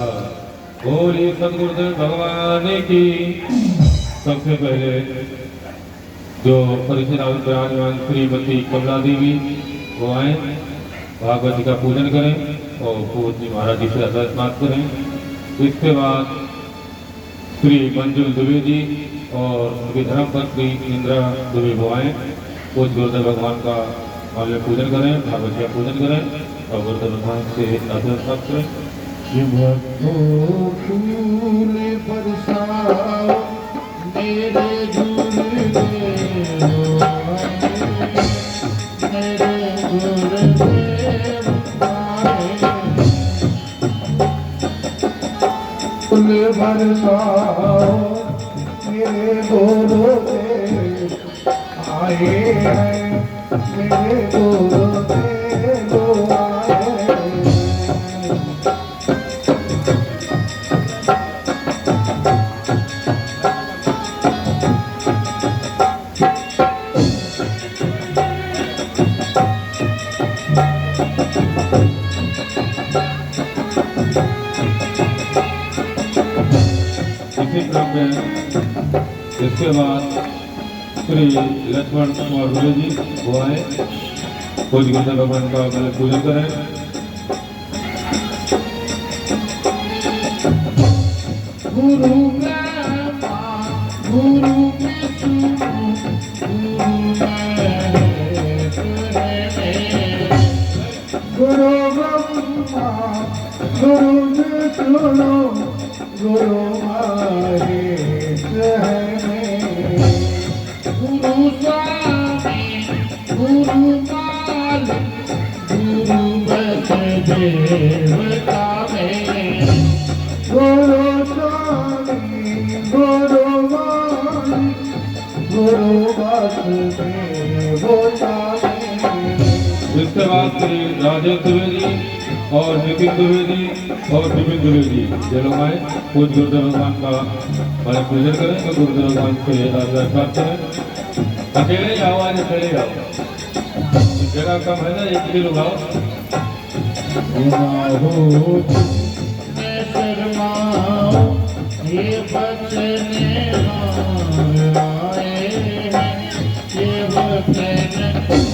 बोलिए सदगुरुदेव भगवान की। सबसे पहले जो परिषद विराजमान श्रीमती कमला देवी वो आए, भागवत जी का पूजन करें और पूज्य महाराज जी से आशीर्वाद करें। इसके बाद श्री मंजुल दुबे जी और उनकी धर्मपत्नी इंदिरा दुबे वो आए, पूज्य गुरुदेव भगवान का माल्य पूजन करें, भागवत जी का पूजन करें और गुरुदेव भगवान से आशीर्वाद करें। फूल बरसाओ मेरे गुरुदेव, मेरे गुरुदेव फूल बरसाओ मेरे गुरुदेव आए हैं, मेरे गुरुदेव आए। इसके बाद श्री लक्ष्मण कुमार दुबे जी वो आए, पूज्य गुरुदेव भगवान का पहले पूजन करें। गुरु ब्रह्मा गुरु विष्णु गुरु ब्रह्मा गुरु विष्णु गुरु महेश है, गुरु स्वामी गुरु मालिक गुरु बस देवता में, गुरु स्वामी गुरु मालिक गुरु बस देवता में। इसके बाद श्री राजेश दुबे जी और नितिन दुबे जी और विपिन दुबे जी ये लोग आए, पूज्य गुरुदेव भगवान का पहले पूजन करें तो गुरुदेव भगवान से आशीर्वाद करें। अकेले ही आओ, आज अकेले आओ, जगह कम है ना, एक ही लोग आओ। ये बचने आए हैं, ये बचने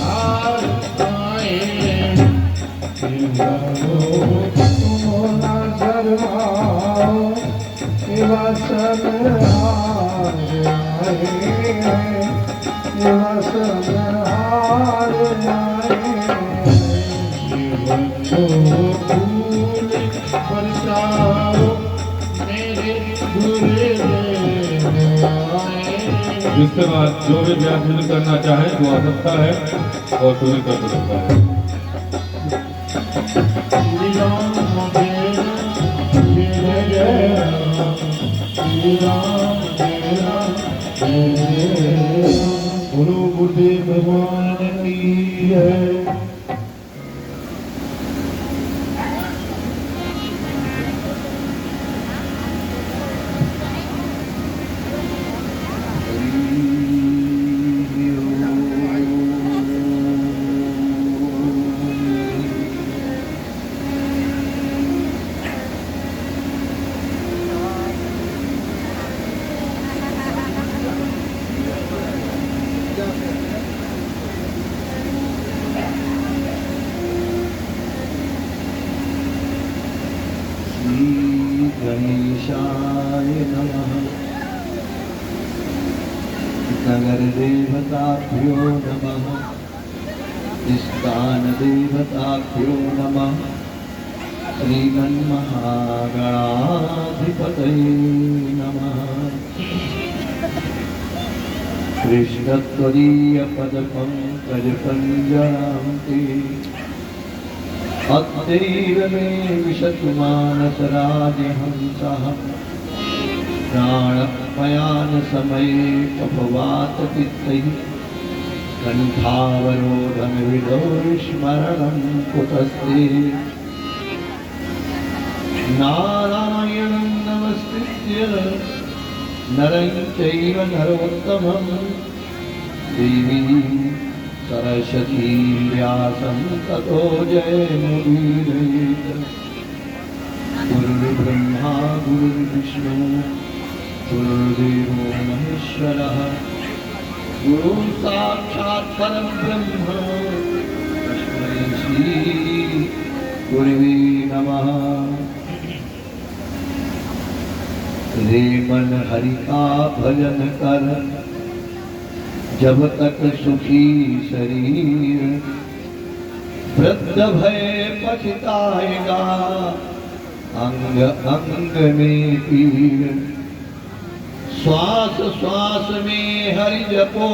आए हैं, तुम न शर्माओ, ये वचन आए हैं, ये वचन आए बरसाओ मेरे गुरुदेव आए। इसके बाद जो भी व्यास करना चाहे वो आ सकता है और पूजन कर सकता है। गुरु गुरुदेव भगवान की जय। गणेशाय नमः। नगर देवताभ्यो नमः, स्थान देवताभ्यो नमः, श्रीमन्महागणाधिपतये नमः। कृष्णत्वदीय पदपङ्कजपञ्जरां ते अद्यैव मे विशतु मानसराजहंसः। प्राणपयानसमये अपवातचित्तैः कण्ठावरोधनविधौ स्मरणं कुतस्ते। नारायणं नमस्कृत्य नरं चैव नरोत्तमं देवीं सरस्वती व्यासं ततो जयमुदीरयेत्। गुरुर्ब्रह्मा विष्णु गुरुर्देवो महेश्वरः गुरु साक्षात् परब्रह्म तस्मै श्री गुरवे नमः। रे मन हरि का भजन कर जब तक सुखी शरीर, वृद्ध भय पछताएगा अंग अंग में पीर। श्वास श्वास में हरि जपो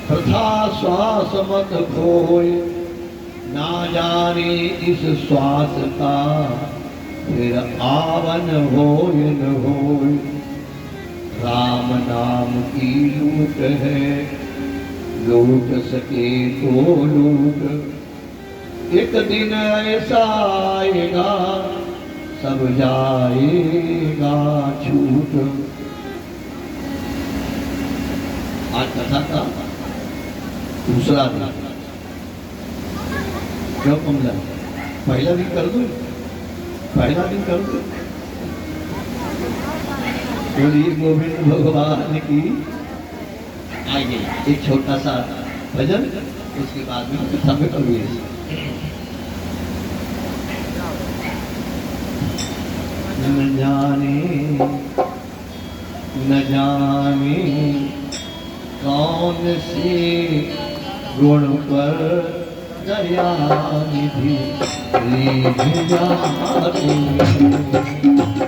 तथा श्वास मत खोए, ना जाने इस श्वास का फिर आवन होय न होय। राम नाम की लूट है लूट सके तो लूट, एक दिन ऐसा आएगा सब जाएगा छूट। आज कथा का दूसरा दिन, क्यों कमला पहला दिन कर दो, पहला दिन कर दो। बोलिए गोविंद भगवान की। आइए एक छोटा सा भजन, उसके बाद में कथा में प्रवेश। न जाने कौन से गुण पर दया निधि रीझ जाते।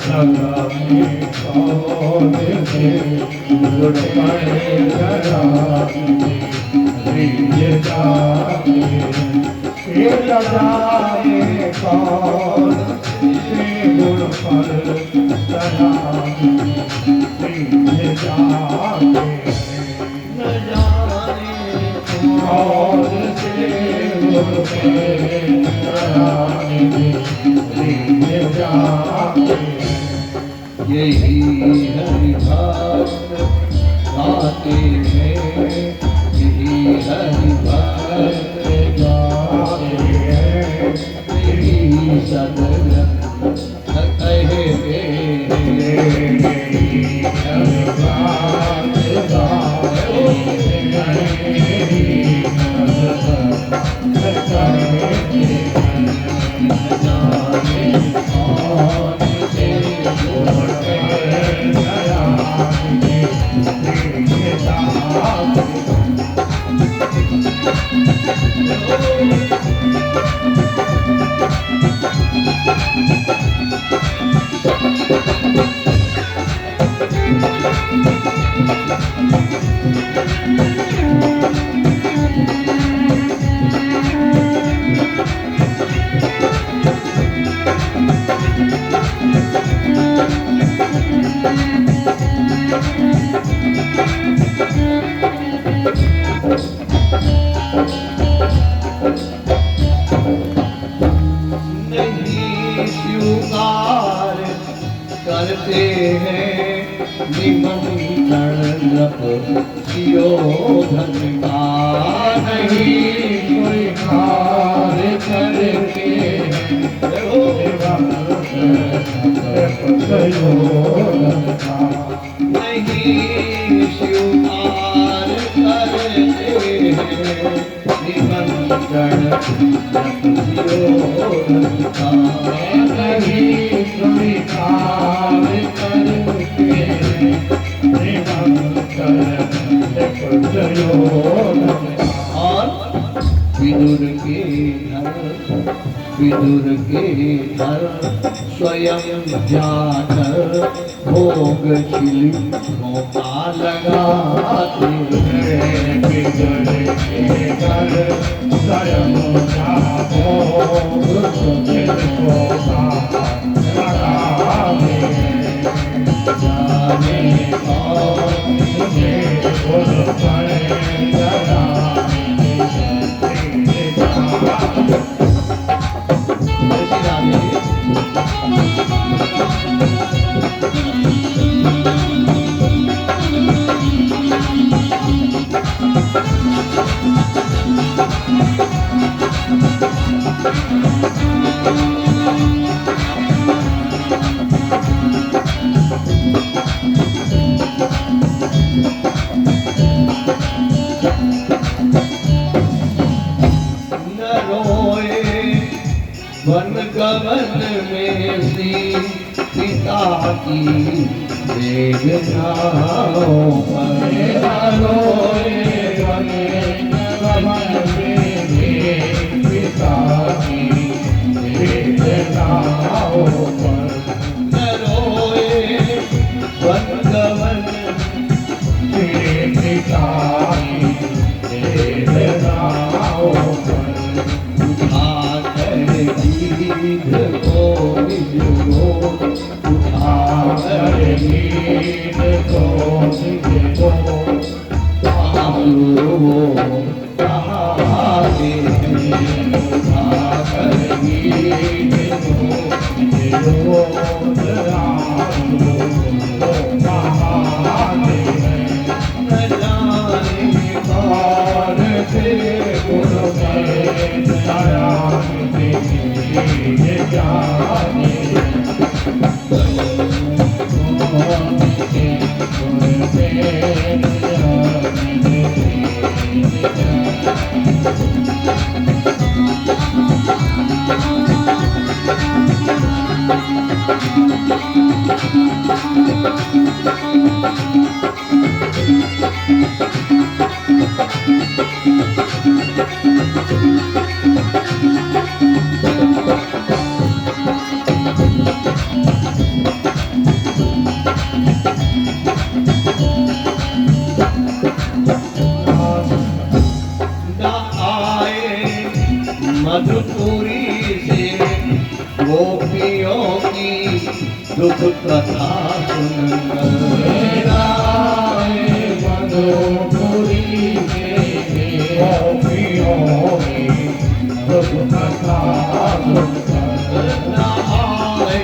लगाने कौन से गुण पर दया रीझ जाते। लगाने कौन से गुण पर दया रीझ जाते। और से गुण पर दया जाते। यही हरि भक्त गाते हैं, यही हरि भक्त गाते हैं, यही सदग्रंथ कहते हैं। यही हरि भक्त गाते हैं, यही सदग्रंथ कहते हैं। जाने कौन से गुण पर दया नहीं स्वीकार करते हैं निमंत्रण नृप सियोधन का। नहीं स्वीकार करते नहीं स्वीकार करते हैं निमंत्रण नृप सियोधन का। नहीं स्वीकार करते और विदुर के घर स्वयं जाकर भोग छिलकों का लगाते हैं। विदुर के घर स्वयं भोग छिलकों का लगाते हैं। जाने कौन से गुण पर दया श्री पिता की वेदनाओं पर रोए बने कमल में पिता की वेदनाओं पर न रोए बंधवन तेरे पिता की वेदनाओं पर उठाकर गीत को मिलो आकर गीत को निजो पालो कहाते आकर गीत को निजो दयालु महाते न जाने और से गुण में दया दीजिए जाने मधुपुरी से गोपियों की दुख कथा सुनकर मधुपुरी के गोपियों की दुख कथा सुनकर आए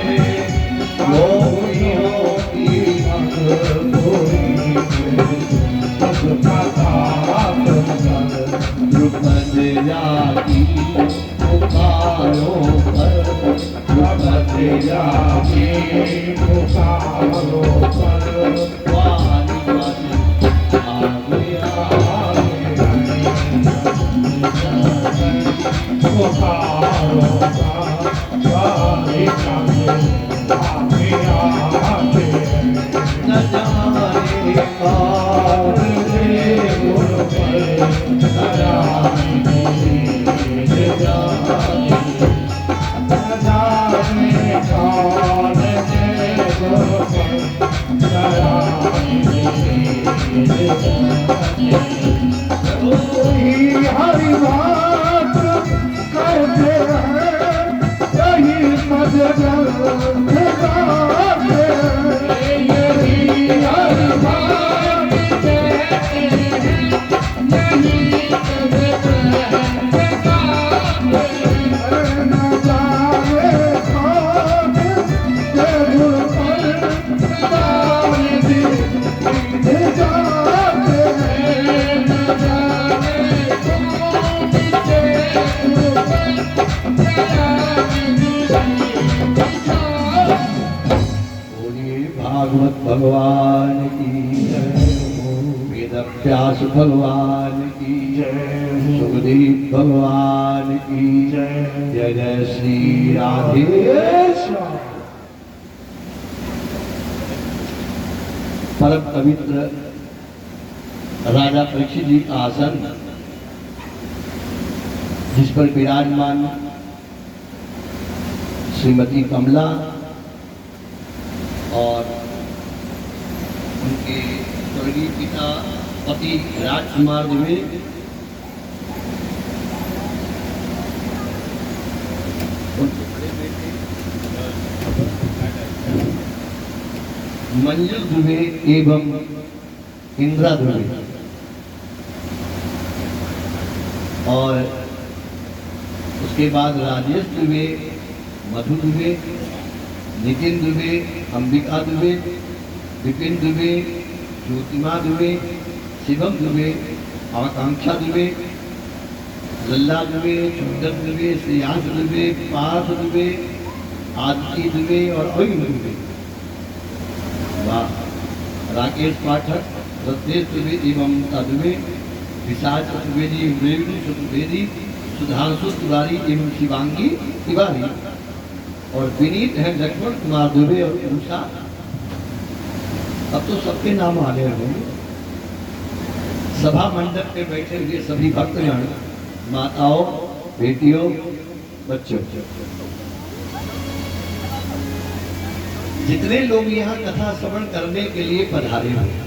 गोपियों की मधुपुरी के दुख कथा सुनकर द्रुपद जाति पुकारों पर द्रुपद जाति पुकारों पर वाली वाली आ गया पुकारों का वाली न जाने और से गुण में दया दीजिए जाने न जाने कौन से गुण में दया दीजिए जाने कोई हरि बात कहते हैं यही मजगर गाते हैं यही हरि बात कहते हैं यही मजगर गाते हैं न जाने कौन से गुण पर दान दीजिए जाते हैं न जाने कौन से गुण पर दान दीजिए बोलिए भागवत भगवान की जय वेद व्यास भगवान की जय सुखदेव भगवान की जय जय जय श्री राधे परम पवित्र राजा परीक्षित जी का आसन जिस पर विराजमान श्रीमती कमला और उनके स्वर्गीय पिता पति राजकुमार दुबे उनके बड़े बेटे मंजू दुबे एवं इंदिरा दुबे और उसके बाद राजेश दुबे, मधु दुबे, नितिन दुबे, अंबिका दुबे, विपिन दुबे, ज्योतिमा दुबे, शिवम दुबे, आकांक्षा दुबे, लल्ला दुबे, चंदन दुबे, श्रेयांश दुबे, पार्थ दुबे, आदित्य दुबे और अरुण दुबे। वाह! राकेश पाठक, रत्नेश दुबे एवं ममता दुबे, विशाल चतुर्वेदी, रेवती चतुर्वेदी, सुधांशु तिवारी एवं शिवांगी तिवारी और विनीत हैं लक्ष्मण कुमार दुबे और उषा। अब तो सबके नाम आ गए होंगे। सभा मंडप पे बैठे हुए सभी भक्तगण, माताओं, बेटियों, बच्चों, जितने लोग यहाँ कथा श्रवण करने के लिए पधारे हुए,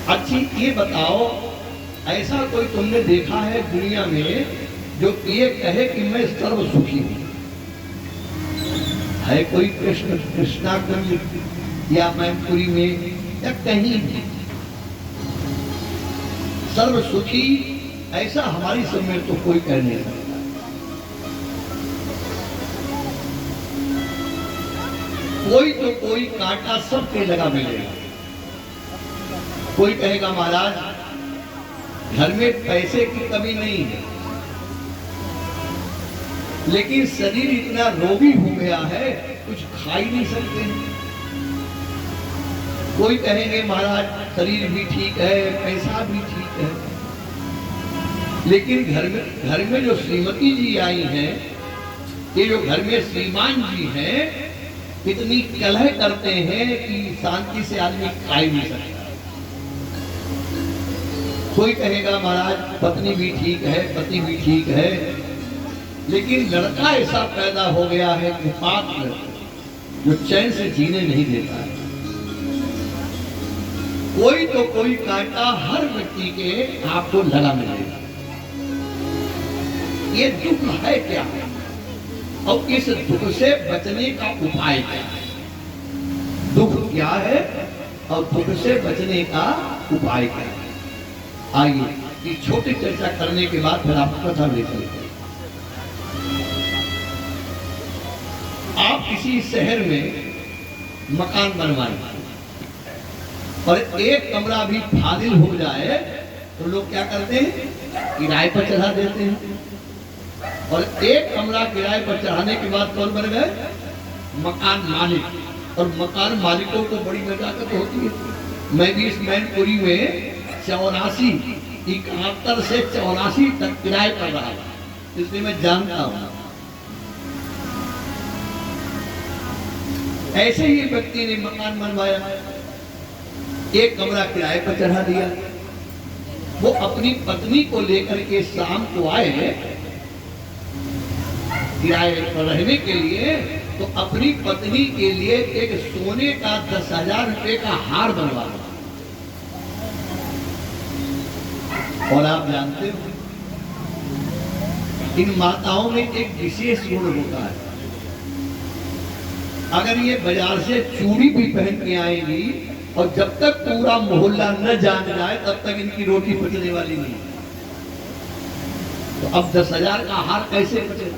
अच्छी ये बताओ, ऐसा कोई तुमने देखा है दुनिया में जो ये कहे कि मैं सर्व सुखी हूं? है कोई कृष्णाकुंज या मैनपुरी में या कहीं भी सर्व सुखी ऐसा हमारी सब में तो कोई कह नहीं सकता। कोई तो कोई कांटा सबके लगा मिलेगा। कोई कहेगा महाराज घर में पैसे की कमी नहीं है, लेकिन शरीर इतना रोगी हो गया है कुछ खा ही नहीं सकते। कोई कहेंगे महाराज शरीर भी ठीक है, पैसा भी ठीक है, लेकिन घर में जो श्रीमती जी आई हैं, ये जो घर में श्रीमान जी हैं, इतनी कलह करते हैं कि शांति से आदमी खा ही नहीं सकता। कोई कहेगा महाराज पत्नी भी ठीक है, पति भी ठीक है, लेकिन लड़का ऐसा पैदा हो गया है कि पात्र जो चैन से जीने नहीं देता है। कोई तो कोई कांटा हर व्यक्ति के आपको लगा मिलेगा। ये दुख है क्या, और इस दुख से बचने का उपाय क्या है? दुख क्या है और दुख से बचने का उपाय क्या है? आइए ये छोटी चर्चा करने के बाद फिर आपको कथा ले चलते हैं। आप किसी शहर में मकान बनवाएं और एक कमरा भी फाजिल हो जाए तो लोग क्या करते हैं, किराए पर चढ़ा देते हैं। और एक कमरा किराए पर चढ़ाने के बाद कौन बन गए? मकान मालिक। और मकान मालिकों को बड़ी नजाकत होती है। मैं भी इस मैनपुरी में 71 से 84 तक किराए पर रहा, इसलिए मैं जानता हूं। ऐसे ही व्यक्ति ने मकान बनवाया, एक कमरा किराए पर चढ़ा दिया। वो अपनी पत्नी को लेकर के शाम को आए किराए पर रहने के लिए, तो अपनी पत्नी के लिए एक सोने का 10,000 रुपए का हार बनवा। और आप जानते हो इन माताओं में एक विशेष गुण होता है। अगर ये बाजार से चूड़ी भी पहन के आएंगी और जब तक पूरा मोहल्ला न जान जाए तब तक इनकी रोटी बचने वाली नहीं। तो अब 10,000 का हार कैसे बचे?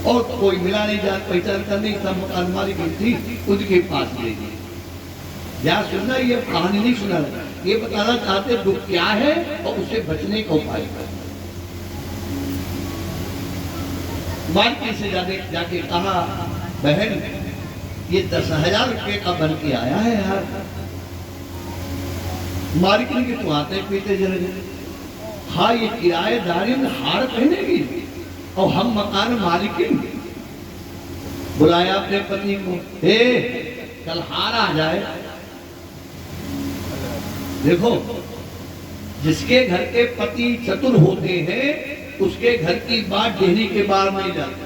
और तो कोई मिला नहीं, जान पहचान कर नहीं, सब मकान मालिक थी, उनके पास ले गई। क्या सुनना, ये कहानी नहीं सुना, ये बताना चाहते दुख क्या है और उसे बचने का उपाय क्या। मार्केट से जाके कहा, बहन ये 10,000 रुपए का बन के आया है यार। मार्केट के तो आते पीते जरे, हाँ ये किराएदारी हार पहनेगी और हम मकान मालिकिन। बुलाया अपने पति को, हे कल हार आ जाए। देखो जिसके घर के पति चतुर होते हैं उसके घर की बात डेहरी के बाहर नहीं जाती,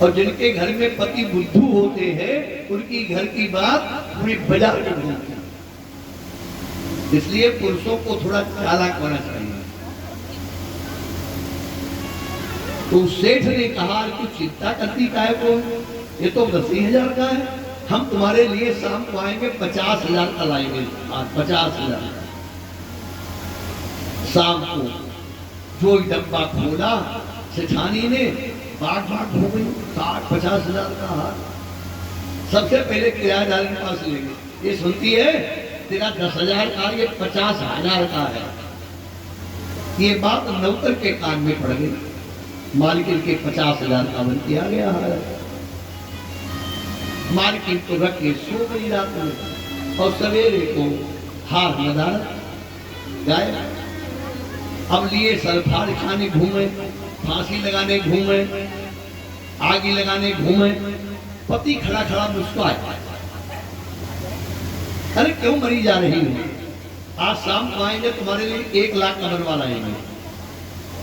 और जिनके घर में पति बुद्धू होते हैं उनकी घर की बात पूरी बाजार में होती है। इसलिए पुरुषों को थोड़ा चालाक होना चाहिए। तो सेठ ने कहा, तू चिंता करती काहे को, ये तो 10,000 का है, हम तुम्हारे लिए शाम को आएंगे 50,000 का लाएंगे। 50,000 शाम को जो डब्बा खोला सेठानी ने, बाग हो गई 60-50,000 का हार। सबसे पहले किराएदार के पास ले गए, ये सुनती है तेरा 10,000 का, ये 50,000 का है। ये बात नौकर के कान में पड़ गई। मालकिन के 50,000 का बन किया गया हार। मालकिन को रख के सो गई रात में, और सवेरे को हार नदारत गाय। अब लिए सल्फार खाने घूमे, फांसी लगाने घूमे, आगी लगाने घूमे, पति खड़ा खड़ा मुस्कुराए, अरे क्यों मरी जा रही हो? आज शाम को आएंगे, तुम्हारे लिए 1 लाख का बनवा लाएंगे।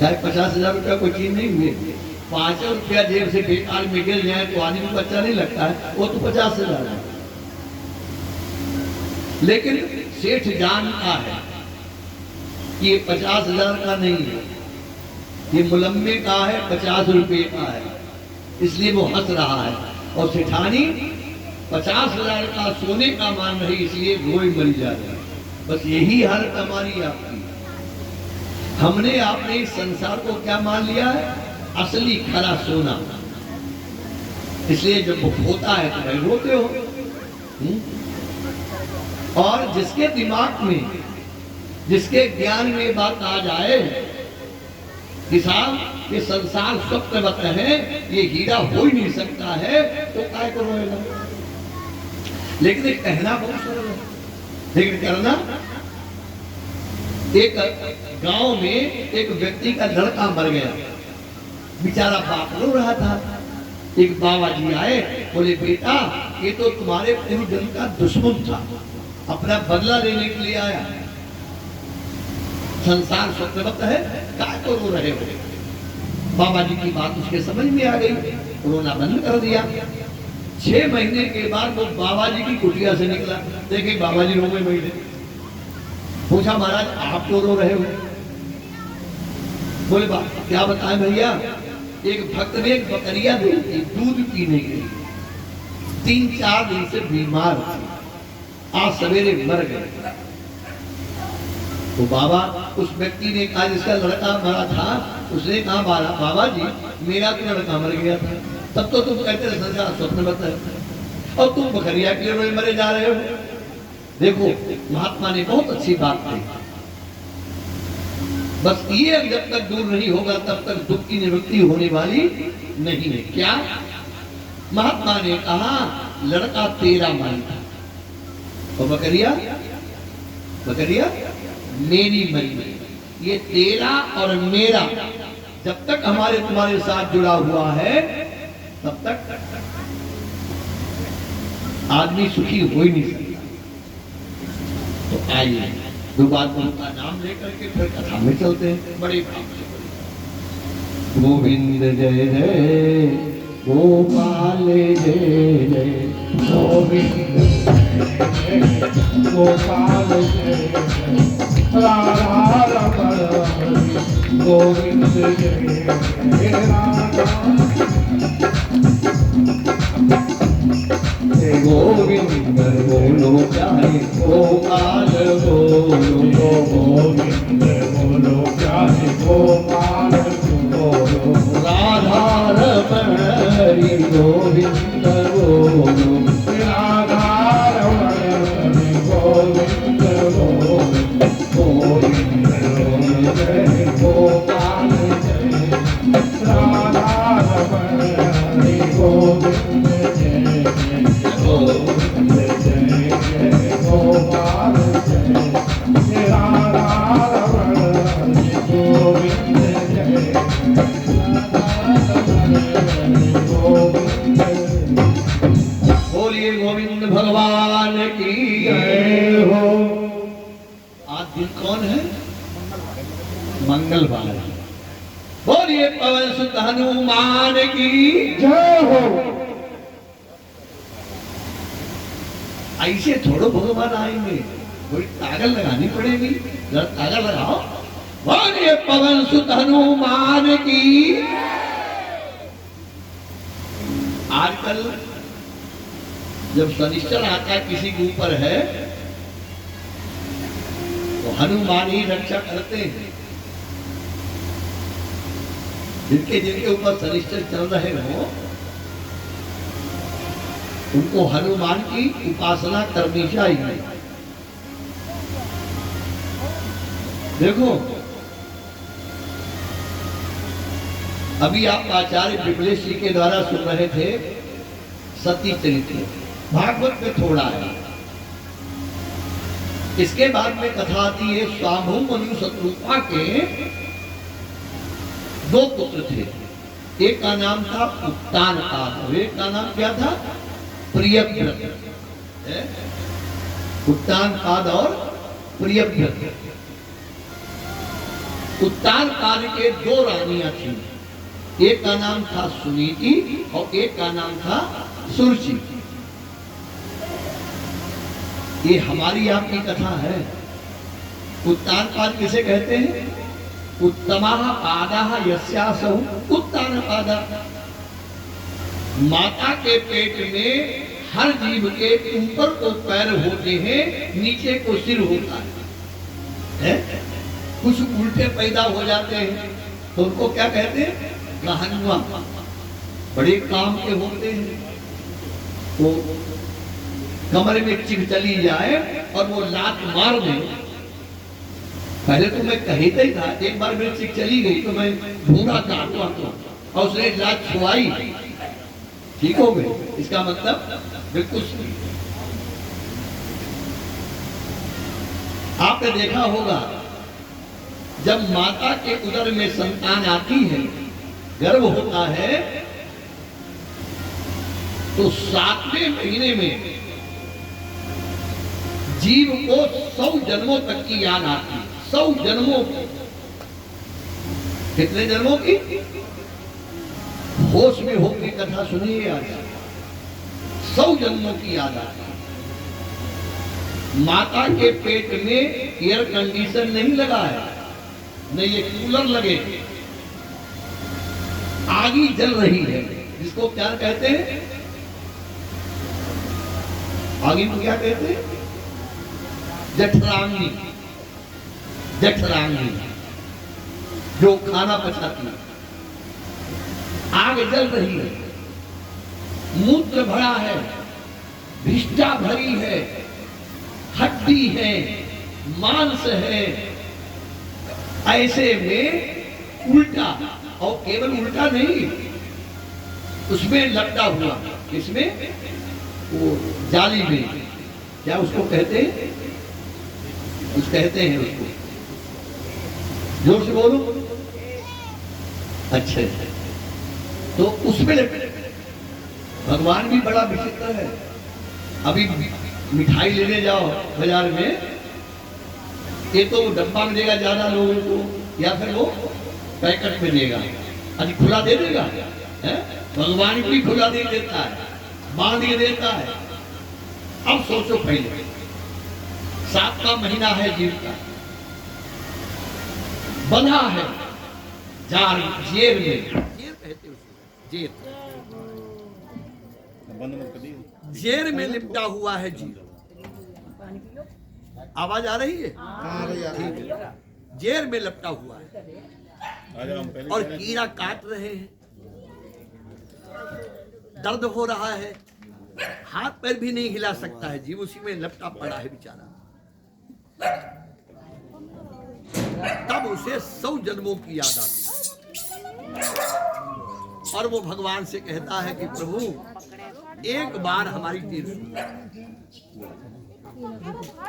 चाहे 50,000 रुपया कोई चीज नहीं हुए, 5 रुपया जेब से बेकार में गिर जाए तो आदमी को अच्छा नहीं लगता है, वो तो 50,000 है। लेकिन सेठ जानता है कि ये 50,000 का नहीं है, ये मुलम्मे का है, 50 रुपये का है, इसलिए वो हंस रहा है। और सेठानी 50,000 का सोने का मान रही, इसलिए रोई मरी जा रही है। बस यही हालत हमारी आपकी। हमने आपने इस संसार को क्या मान लिया है? असली खरा सोना। इसलिए जब वो होता है तो भाई रोते हो। और जिसके दिमाग में, जिसके ज्ञान में बात आ जाए कि साहब ये संसार स्वप्नवत है, ये हीरा हो ही नहीं सकता है, तो काय को रोएगा? लेकिन एक कहना बहुत सरल है, लेकिन करना। एक गांव में एक व्यक्ति का लड़का मर गया, बेचारा बाप रो रहा था। एक बाबा जी आए, बोले बेटा ये तो तुम्हारे पूर्व जन्म का दुश्मन था, अपना बदला लेने के लिए आया। संसार स्वप्नवत है, काय को रो रहे हो? बाबा जी की बात उसके समझ में आ गई, रोना बंद कर दिया। 6 महीने के बाद वो बाबा जी की कुटिया से निकला, देखे बाबा जी रोए बैठे। पूछा महाराज आप तो रो रहे हो? बोले क्या बताएं भैया, एक भक्त ने एक बकरिया दी थी दूध पीने के लिए, 3-4 दिन से बीमार थी, आज सवेरे मर गए। तो बाबा उस व्यक्ति ने कहा, जिसका लड़का मरा था, उसने कहा बाबा जी मेरा तो लड़का मर गया था, तब तो तुम कहते थे संसार स्वप्नवत है, और तुम बकरिया के लिए मरे जा रहे हो। देखो महात्मा ने बहुत अच्छी बात कही, बस ये जब तक दूर नहीं होगा तब तक दुख की निवृत्ति होने वाली नहीं है। क्या? महात्मा ने कहा लड़का तेरा मरी था, और बकरिया मेरी मरी। ये तेरा और मेरा जब तक हमारे तुम्हारे साथ जुड़ा हुआ है, तब तक आदमी सुखी हो ही नहीं सकता। तो आइए दो बात का नाम लेकर के फिर कथा में चलते हैं। बड़े भाव से गोविंद जय जय गोपाल जय जय गोविंद जय गोपाल जय राधा रमण गोविंद जय राधा गोविंद बोलो चाहे गोपाल बोलो, गोविंद बोलो चाहे गोपाल बोलो, राधा रमण हरि गोविंद बोलो, राधा रमण गोविंद बोलो, गोविंद बोलो जय गोपाल जय राधा रमण हरि गोविंद जय गोविंद जय जय गोपाल जय राधा रमण हरि गोविंद जय राधा रमण हरि गोविंद जय। बोलिए गोविंद भगवान की जय हो। आज दिन कौन है? मंगलवार। बोलिए पवन सुत हनुमान की जय हो। ऐसे थोड़ो भगवान आएंगे, कोई ताकत लगानी पड़ेगी, जरा ताकत लगाओ। बोलिए पवन सुत हनुमान की। आजकल जब शनिश्चर आता है किसी के ऊपर है, तो हनुमान ही रक्षा करते हैं। जिनके ऊपर शनिश्चर चल रहे हो, उनको हनुमान की उपासना करनी चाहिए। देखो अभी आप आचार्य विमलेश जी के द्वारा सुन रहे थे सती चरित्र, भागवत में थोड़ा है। इसके बाद में कथा आती है स्वाभु मनु शत्रुपा के दो पुत्र थे, एक का नाम था उत्तानपाद और एक का नाम क्या था? प्रियव्रत। उत्तानपाद और प्रियव्रत। उत्तानपाद के दो रानियां थीं, एक का नाम था सुनीति और एक का नाम था सुरुचि। ये हमारी आपकी कथा है। उत्तानपाद किसे कहते हैं? उत्तमः पादः यस्यासौ उत्तानपादः। माता के पेट में हर जीव के ऊपर को पैर होते हैं, नीचे को सिर होता है? कुछ उल्टे पैदा हो जाते हैं तो उनको क्या कहते हैं? कहानुआ। बड़े काम के होते हैं, वो कमरे में चिढ़ चली जाए और वो लात मार दे। पहले तो मैं कहता ही था, एक बार मेरी चिक चली गई तो मैं ढूंढा काटवा तो और उसने लात छुआई, ठीक हो गए। इसका मतलब बिल्कुल सही। आपने देखा होगा जब माता के उदर में संतान आती है, गर्भ होता है, तो 7वें महीने में जीव को 100 जन्मों तक की याद आती है। 100 जन्मों की। कितने जन्मों की? होश में होकर कथा सुनिए आज। 100 जन्मों की याद आती है। माता के पेट में एयर कंडीशन नहीं लगा है, नहीं ये कूलर लगे, आगी जल रही है, जिसको क्या कहते हैं? आगी को क्या कहते हैं? जठराग्नि। जठराग्नि जो खाना पचाती है, आग जल रही है, मूत्र भरा है, भिष्टा भरी है, हड्डी है, मांस है। ऐसे में उल्टा, और केवल उल्टा नहीं, उसमें लपटा हुआ, इसमें वो जाली में, क्या उसको कहते हैं? कुछ कहते हैं उसको, जोर से बोलो। अच्छा, तो उसमें भगवान भी बड़ा विचित्र है। अभी मिठाई लेने जाओ बाजार में, ये तो डब्बा में देगा ज्यादा लोगों को, या फिर वो पैकेट में देगा, अभी खुला दे देगा है? भगवान भी खुला दे देता है, बांध के देता है। अब सोचो, पहले 7वां महीना है जीव का, बंधा है जार जेल में, जेल कहते उसको, जेल, जेल में लिपटा हुआ है जीव। आवाज आ रही है? ठीक है। जेल में लिपटा हुआ है और कीड़ा काट रहे हैं, दर्द हो रहा है, हाथ पैर भी नहीं हिला सकता है जीव, उसी में लिपटा पड़ा है बेचारा। तब उसे 100 जन्मों की याद आती और वो भगवान से कहता है कि प्रभु एक बार हमारी तीर सुनो।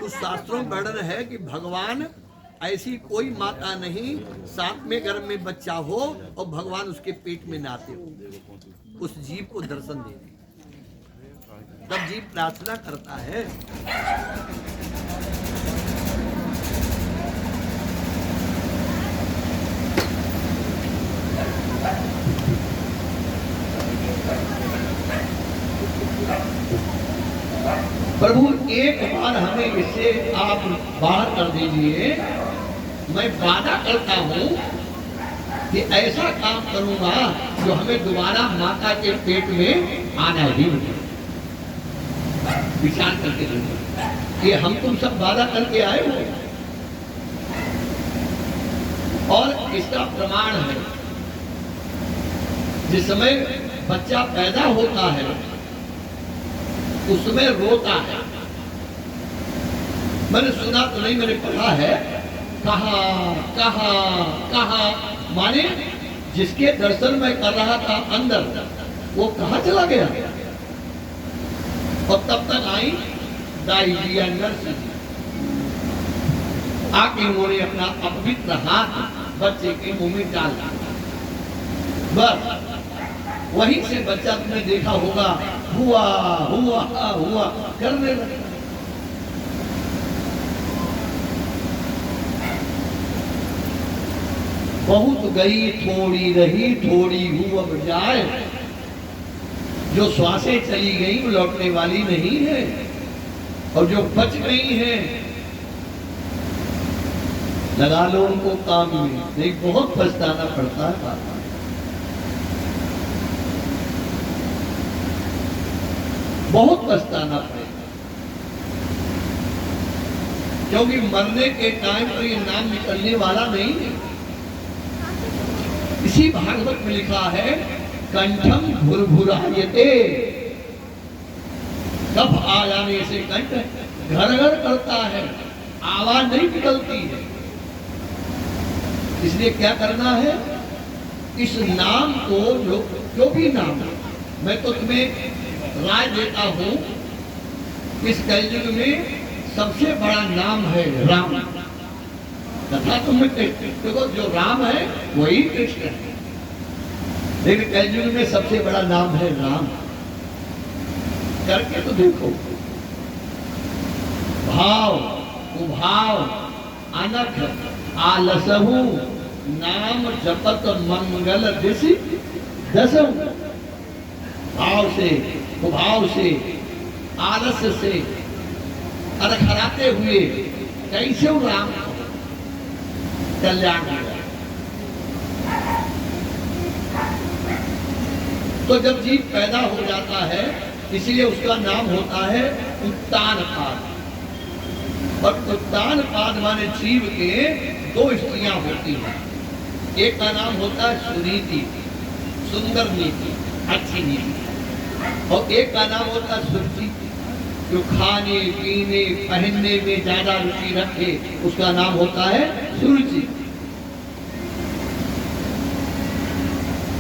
उस शास्त्रों में वर्णन है कि भगवान ऐसी कोई माता नहीं 7वें गर्भ में बच्चा हो और भगवान उसके पेट में नाते हो, उस जीव को दर्शन दे। तब जीव प्रार्थना करता है, प्रभु एक बार हमें इसे आप बाहर कर दीजिए। मैं वादा करता हूं कि ऐसा काम करूंगा जो हमें दोबारा माता के पेट में आना ही नहीं। विचार करके देखो, ये हम तुम सब वादा करके आए हो, और इसका प्रमाण है जिस समय बच्चा पैदा होता है उसमें रोता है। मैंने सुना तो नहीं, मैंने पढ़ा है, कहा कहा कहा, माने जिसके दर्शन मैं कर रहा था अंदर, वो कहाँ चला गया। और तब तक आई दाई जी नर्स आके उन्होंने अपना अपवित्र हाथ बच्चे के मुंह में डाल दिया। बस वहीं से बच्चा तुमने देखा होगा हुआ हुआ हुआ करने लगता। बहुत गई थोड़ी रही थोड़ी हूँ अब जाए। जो श्वासें चली गई वो लौटने वाली नहीं है, और जो बच गई हैं लगा लो उनको काम में। नहीं, बहुत पछताना पड़ता है बाबा। बहुत पछताना पड़ेगा, क्योंकि मरने के टाइम पर ये नाम निकलने वाला नहीं है। इसी भागवत में लिखा है कंठम भुरभुरायते, कफ आ जाने से कंठ घर घर करता है, आवाज नहीं निकलती है। इसलिए क्या करना है, इस नाम को जो भी नाम है, मैं तो तुम्हें राय देता हूं, इस कलयुग में सबसे बड़ा नाम है राम। तथा तुम्हें देखो जो राम है वही कृष्ण है, लेकिन कलयुग में सबसे बड़ा नाम है राम। करके तो देखो, भाव उभाव अनख आलसहु नाम जपत मंगल दिशि दसहु। भाव से उभाव से आलस्य से अरखराते हुए कैसे राम कल्याण हो जाए। तो जब जीव पैदा हो जाता है इसलिए उसका नाम होता है उत्तानपाद। और उत्तानपाद माने जीव के दो स्त्रियां होती हैं। एक का नाम होता है सुनीति, सुंदर नीति, अच्छी नीति, और एक का नाम होता है सुरुचि, जो खाने पीने पहनने में ज्यादा रुचि रखे, उसका नाम होता है सुरुचि।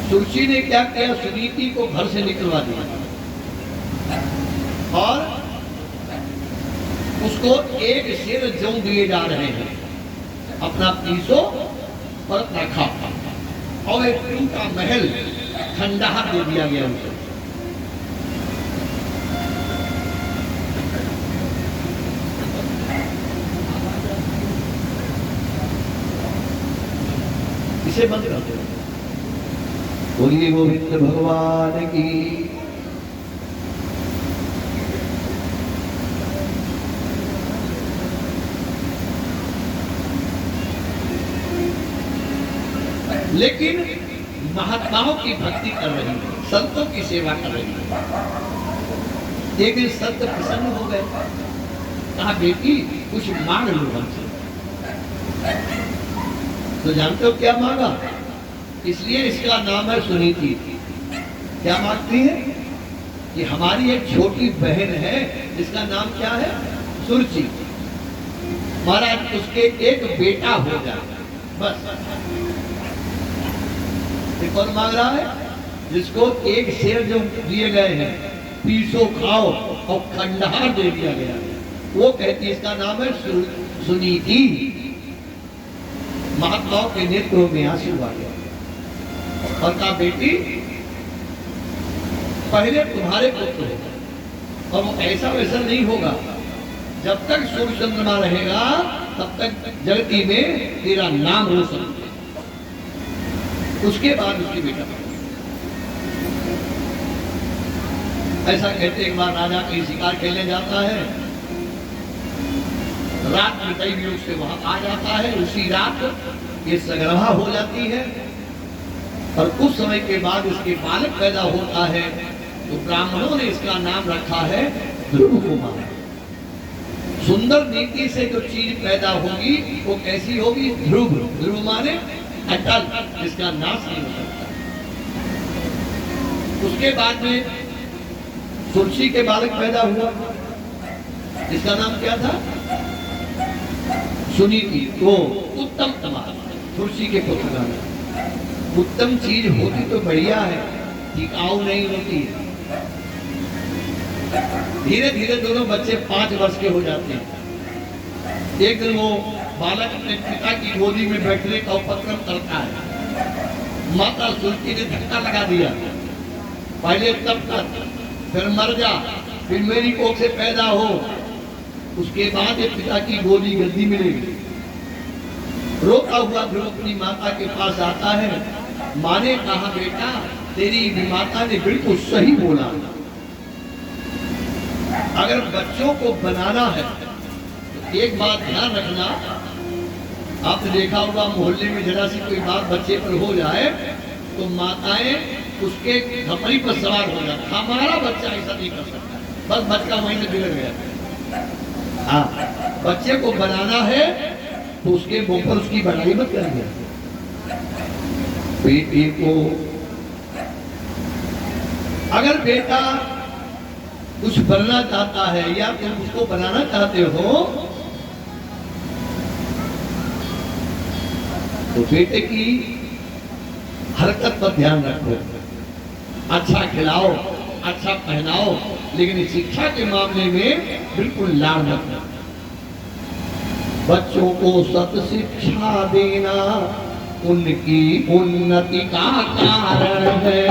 सुरुचि ने क्या किया, सुनीति को घर से निकलवा दिया और उसको एक शेर जौ दिए जा रहे हैं, अपना पीसो और अपना खाओ, और एक टूटा महल खंडहर दे दिया गया उसे। इसे बंद कर दो। बोलिए गोविंद भगवान की। लेकिन महात्माओं की भक्ति कर रही है, संतों की सेवा कर रही है। एक दिन संत प्रसन्न हो गए, कहा बेटी कुछ मांग लो हमसे। तो जानते हो क्या मांगा, इसलिए इसका नाम है सुनीति। क्या मांगती है कि हमारी एक छोटी बहन है जिसका नाम क्या है, सुरुचि। महाराज उसके एक बेटा हो जाए बस। कौन मांग रहा है, जिसको एक शेर जो दिए गए हैं, पीसो खाओ और खंडहर दे दिया गया, वो कहती है इसका नाम है सुनीति। महात्माओं के नेत्रों में आंसू आ गया और कहा बेटी पहले तुम्हारे पुत्र हो, और वो ऐसा वैसा नहीं होगा। जब तक सूर्य चंद्रमा रहेगा तब तक जगती में तेरा नाम रोशन, उसके बाद उसकी बेटा। ऐसा कहते एक बार राजा कहीं शिकार खेलने जाता है, रात में कई लोग से वहां आ जाता है। उसी रात ये सगर्भा हो जाती है और कुछ समय के बाद इसके बालक पैदा होता है। तो ब्राह्मणों ने इसका नाम रखा है ध्रुव कुमार। सुंदर नीति से जो चीज पैदा होगी वो कैसी होगी, ध्रुव। ध्रुव माने अटल, जिसका नाश नहीं हो सकता। उसके बाद में सुरुचि के बालक पैदा हुआ, जिसका नाम क्या था, सुनीति। वो उत्तम कुमार, सुरुचि के पुत्र का नाम। उत्तम चीज होती तो बढ़िया है, टिकाऊ नहीं होती है। धीरे धीरे दोनों बच्चे 5 वर्ष के हो जाते हैं। एक दिन वो बालक अपने पिता की गोदी में बैठने का उपक्रम करता है। माता सुरती ने धक्का लगा दिया, पहले तब तक, फिर मर जा, फिर मेरी कोख से पैदा हो, उसके बाद ये पिता की गोदी गद्दी मिलेगी। रोता हुआ ध्रुव अपनी माता के पास आता है। माँ ने कहा, बेटा तेरी माता ने बिल्कुल सही बोला, अगर बच्चों को बनाना है तो एक बात ध्यान रखना, आपने देखा होगा मोहल्ले में जरा सी कोई बात बच्चे पर हो जाए तो माताएं उसके खपरी पर सवार हो जाती। हमारा बच्चा ऐसा नहीं कर सकता, बस बच्चा वहीं से बिगड़ गया। हाँ, बच्चे को बनाना है तो उसके मुंह पर उसकी बनाई मत करिए। बेटे को अगर बेटा कुछ बनना चाहता है या तुम उसको बनाना चाहते हो तो बेटे की हरकत पर ध्यान रखो, अच्छा खिलाओ, अच्छा पहनाओ, लेकिन शिक्षा के मामले में बिल्कुल लाड़ मत करो। बच्चों को सत शिक्षा देना उनकी उन्नति का कारण है।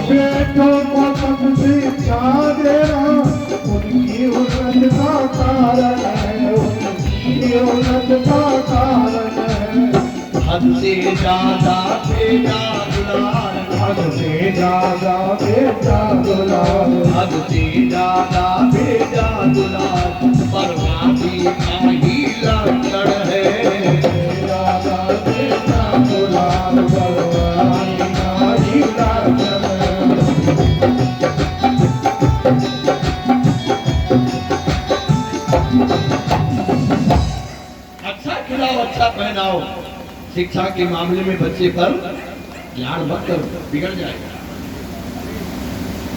बेटों को सब शिक्षा देना उनकी उन्नति का कारण है, उनकी उन्नति का कारण है। हद से ज्यादा बेटा दुलार, हद से ज्यादा बेटा दुलार, हद से ज्यादा बेटा दुलार बर्बादी का ही लक्षण है। ज्यादा बेटा दुलार बर्बादी का ही लक्षण है। अच्छा खिलाओ, अच्छा पहनाओ, शिक्षा के मामले में बच्चे पर लाड़ मत करो, बिगड़ जाएगा।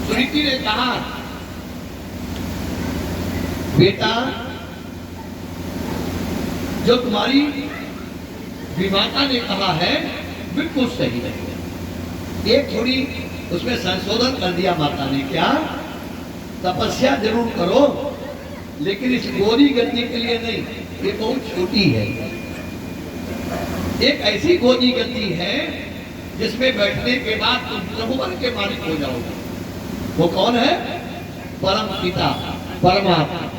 सुनीति ने कहा, बेटा जो तुम्हारी विमाता ने कहा है बिल्कुल सही है। एक थोड़ी उसमें संशोधन कर दिया माता ने, क्या? तपस्या जरूर करो लेकिन इस गोदी गद्दी के लिए नहीं, ये बहुत छोटी है। एक ऐसी गोदी गद्दी है जिसमें बैठने के बाद तुम त्रिभुवन के मालिक हो जाओगे। वो कौन है? परम पिता परमात्मा।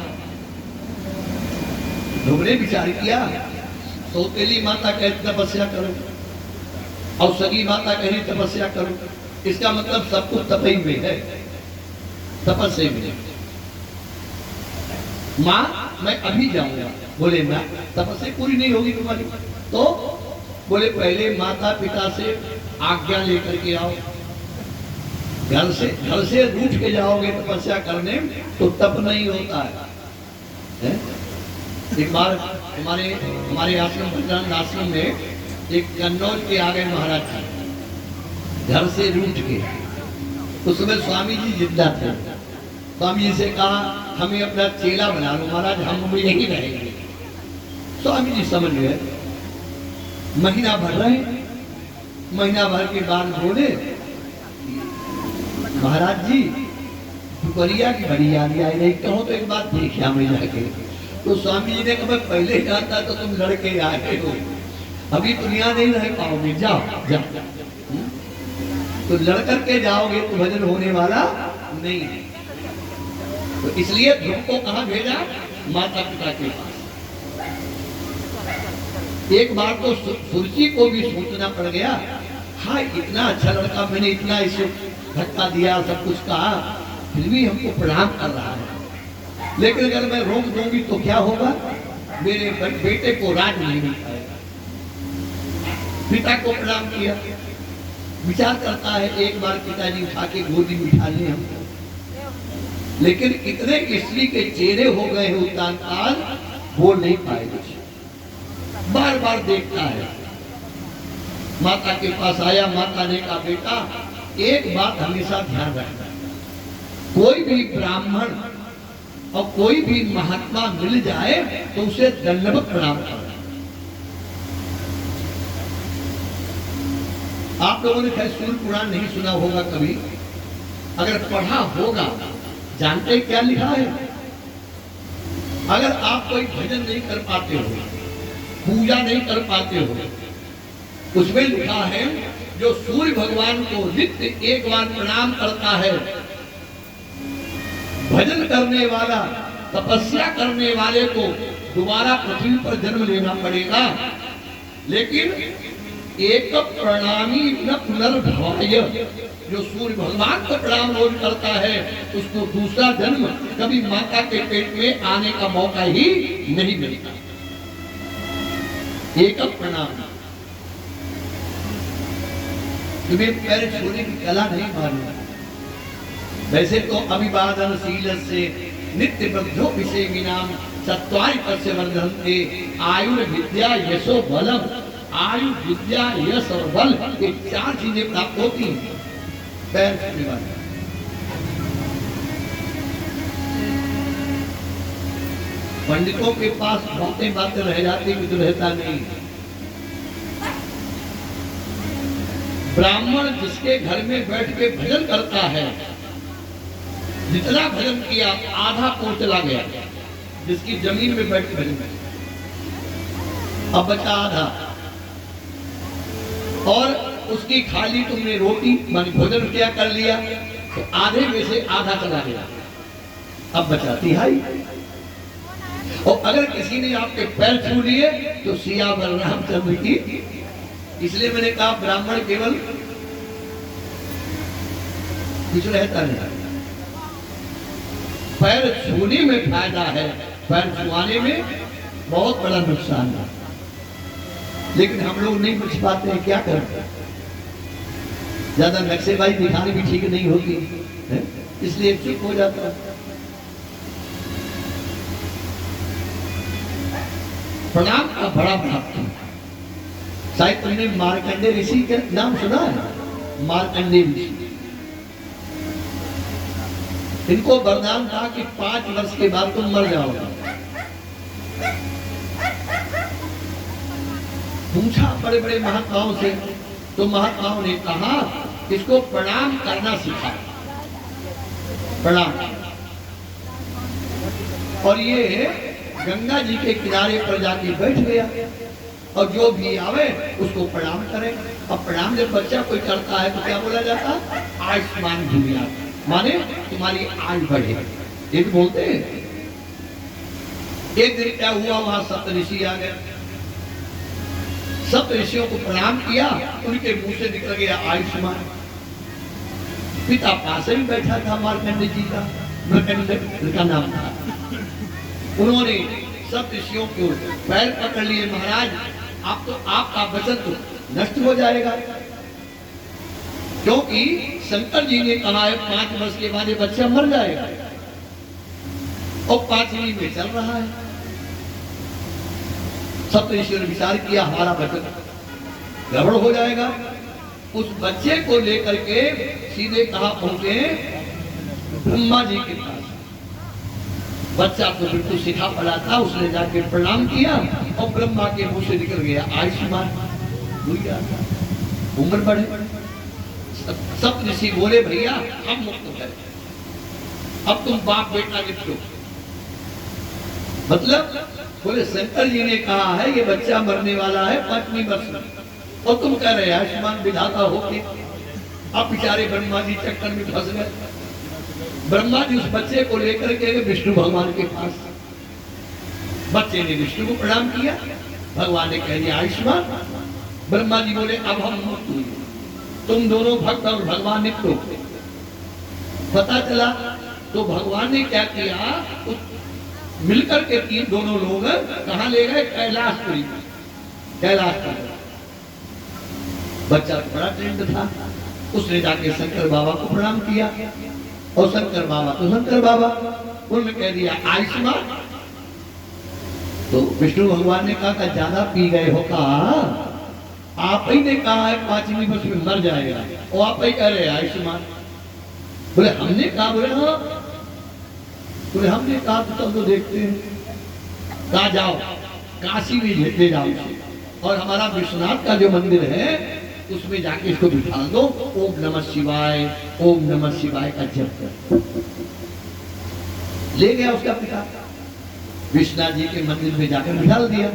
ध्रुव ने विचार किया, सौतेली माता कहती तपस्या करो और सगी माता कह रही तपस्या करो, इसका मतलब सब कुछ तपई में है, तपस्या में। माँ मैं अभी जाऊंगा। बोले ना, तपस्या पूरी नहीं होगी तुम्हारी। तो बोले पहले माता पिता से आज्ञा लेकर के आओ, घर से रूठ के जाओगे तपस्या करने तो तप नहीं होता है? एक बार हमारे आश्रम बजरंग आश्रम में एक कन्नौज के आ गए महाराज जी, घर से रूठ के। उस समय स्वामी जी जिंदा थे। स्वामी जी से कहा हमें अपना चेला बना लो महाराज, हम यही रहेंगे। स्वामी जी समझ गए। महीना भर रहे, महीना भर के बाद बोले महाराज जी दुपहरिया की बड़ी याद आई नहीं, कहो तो एक बात देखिए हमें जाके। तो स्वामी जी ने कहा पहले जानता तो तुम लड़के आए हो, अभी दुनिया नहीं रह पाओगे, जाओ जाओ। तो लड़ करके जाओगे तो भजन होने वाला नहीं है। तो इसलिए ध्रुव को कहाँ भेजा? माता पिता के पास। एक बार तो सुरुचि को भी सोचना पड़ गया, हाँ इतना अच्छा लड़का, मैंने इतना इसे धक्का दिया, सब कुछ कहा, फिर भी हमको प्रणाम कर रहा है। लेकिन अगर मैं रोक दूंगी तो क्या होगा? मेरे बेटे को राज नहीं मिल पाएगा। पिता को प्रणाम किया, विचार करता है एक बार पिताजी उठा के गोदी में उठा ले हमको। लेकिन इतने स्त्री के चेहरे हो गए हैं उतान काल, बोल नहीं पाए कुछ। बार बार देखता है। माता के पास आया, माता ने कहा बेटा एक बात हमेशा ध्यान रखना, कोई भी ब्राह्मण और कोई भी महात्मा मिल जाए तो उसे दंडवत प्रणाम करना। आप लोगों ने खैर सूर्य पुराण नहीं सुना होगा कभी, अगर पढ़ा होगा जानते क्या लिखा है? अगर आप कोई भजन नहीं कर पाते हो, पूजा नहीं कर पाते हो, उसमें लिखा है जो सूर्य भगवान को नित्य एक बार प्रणाम करता है, भजन करने वाला, तपस्या करने वाले को दोबारा पृथ्वी पर जन्म लेना पड़ेगा, लेकिन एक प्रणामी न पुनर्भवाय, जो सूर्य भगवान को प्रणाम रोज करता है उसको दूसरा जन्म कभी माता के पेट में आने का मौका ही नहीं मिलता। एक प्रणाम, तुम्हें पैर छूने की कला नहीं मालूम। वैसे तो अभिवादनशील से नित्य बद्धो विषय विनाम चत्वारि पश्य वर्धन्ते आयु विद्या यशो बलम। आयु विद्या यश और बल, ये चार चीजें प्राप्त होती हैं पैर छूने वाले। पंडितों के पास बातें बातें रह जाती है, तो रहता नहीं। ब्राह्मण जिसके घर में बैठ के भजन करता है, जितना भजन किया आधा कोर चला गया, जिसकी जमीन में बैठ के भजन किया अब बचा आधा, और उसकी खाली तुमने रोटी मान भोजन क्या कर लिया तो आधे में से आधा चला गया, अब बचा तिहाई। और अगर किसी ने आपके पैर छू लिए तो सिया बलरामचंद्र की, इसलिए मैंने कहा ब्राह्मण केवल कुछ रहता नहीं, पैर छूने में फायदा है, पैर छुआने में बहुत बड़ा नुकसान है। लेकिन हम लोग नहीं बच पाते हैं, क्या करते हैं? ज्यादा नक्शेबाजी दिखाने भी ठीक नहीं होती है, इसलिए चुप हो जाता है। प्रणाम का बड़ा महत्व है। शायद तुमने मार्कंडे ऋषि का नाम सुना है, मार्कंडे ऋषि। इनको वरदान था कि 5 वर्ष के बाद तुम मर जाओगे। पूछा बड़े बड़े महात्माओं से, तो महात्माओं ने कहा इसको प्रणाम करना सिखा, प्रणाम। और ये गंगा जी के किनारे पर जाके बैठ गया, और जो भी आवे उसको प्रणाम करे। अब प्रणाम जब बच्चा कोई करता है तो क्या बोला जाता है? आयुष्मान भूया, माने तुम्हारी आयु बढ़े, ये भी बोलते हैं। एक दिन क्या हुआ, वहां सप्तऋषि आ गए, सब ऋषियों को प्रणाम किया, उनके मुंह से निकल गया आयुष्मान। पिता पास में बैठा था मार्कंडे जी का, मार्कंडे का नाम था। उन्होंने सब ऋषियों को पैर पकड़ लिए, महाराज आप तो आपका वचन तो नष्ट हो जाएगा, क्योंकि शंकर जी ने कहा है 5 वर्ष के बाद ये बच्चा मर जाएगा, और 5वीं में चल रहा है। सप्तऋषियों ने विचार किया हमारा वचन गड़बड़ हो जाएगा। उस बच्चे को लेकर के सीधे कहा पहुंचे ब्रह्मा जी के पास। बच्चा तो बिल्कुल सीधा पड़ा था, उसने जाके प्रणाम किया और ब्रह्मा के मुंह से निकल गया आयुष्मान भूया, उम्र बढ़े। सब ऋषि बोले भैया हम मुक्त करें, अब तुम बाप बेटा निपटो। मतलब बोले शंकर जी ने कहा है ये बच्चा मरने वाला है 5वीं वर्ष में, और तुम कह रहे आयुष्मान विधाता होके। अब बेचारे ब्रह्मा जी चक्कर में फंस गए। ब्रह्मा जी उस बच्चे को लेकर के गए विष्णु भगवान के पास। बच्चे ने विष्णु को प्रणाम किया, भगवान ने कह दिया आयुष्मान। ब्रह्मा जी बोले अब हम मुक्त हुए, तुम दोनों भक्त और भगवान निपटो। पता चला तो भगवान ने क्या किया, मिलकर के 3 दोनों लोग कहां ले गए, कैलाशपुरी। कैलाशपुरी बच्चा बड़ा ट्रेंड था, उसने जाके शंकर बाबा को प्रणाम किया, और शंकर बाबा तो शंकर बाबा, उन्होंने कह दिया आयुष्मान। तो विष्णु भगवान ने कहा ज्यादा पी गए हो, कहा आप ही ने कहा है 5वीं वर्ष में मर जाएगा, और आप ही कह रहे आयुष्मान। बोले हमने कहा, बोले हाँ, बोले हमने कहा तो देखते हैं। कहा जाओ काशी में ले जाओ, और हमारा विश्वनाथ का जो मंदिर है उसमें जाके इसको बिठा दो, ओम नमः शिवाय, ओम नमः शिवाय का जप कर। ले गया उसका पिता, विश्वनाथ जी के मंदिर में जाकर निकाल दिया।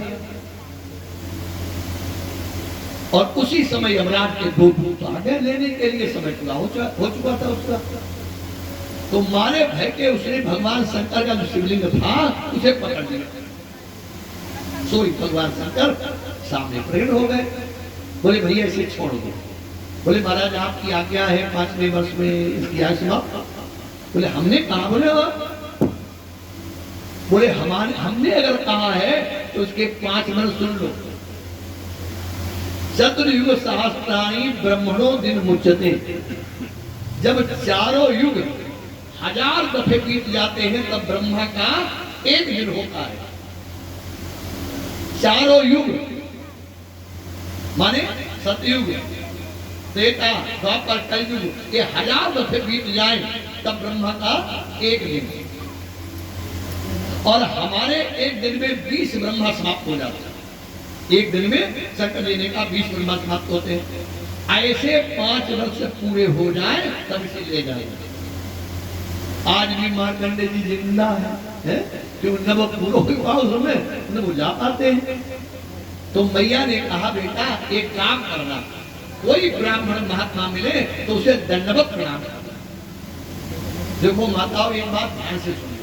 और उसी समय यमराज के दो दूत आ गए लेने के लिए, समय पूरा हो चुका था उसका। तो मारे भय के उसने भगवान शंकर का जो शिवलिंग था उसे पकड़ लिया। सोई भगवान शंकर सामने प्रकट हो गए, बोले भैया इसे छोड़ दो। बोले महाराज आपकी आज्ञा है 5वें वर्ष में इसकी आयु समाप्त। बोले हमने कहा, बोले हमने अगर कहा है तो उसके 5 वर्ष सुन लो। चतुर्युग सहस्त्राणी ब्रह्मणो दिन मुच्यते। जब चारों युग 1000 दफे बीत जाते हैं तब ब्रह्मा का एक दिन होता है। चारों युग माने सतयुग, त्रेता, द्वापर, कलयुग, ये 1000 दफे बीत जाए तब ब्रह्मा का एक दिन। और हमारे एक दिन में 20 ब्रह्मा समाप्त हो जाते हैं। एक दिन में शंकर लेने का 20 ब्रह्मा समाप्त होते हैं। ऐसे 5 वर्ष पूरे हो जाए तब इसे ले जाएंगे। आज भी मार्कंडे जी जिंदा है क्यों न वो पूरा हुआ उसमें न वो जा पाते हैं। तो मैया ने कहा बेटा एक काम करना, कोई ब्राह्मण महात्मा मिले तो उसे दंडवत प्रणाम करना। देखो माताओं एक बात ध्यान से सुनो,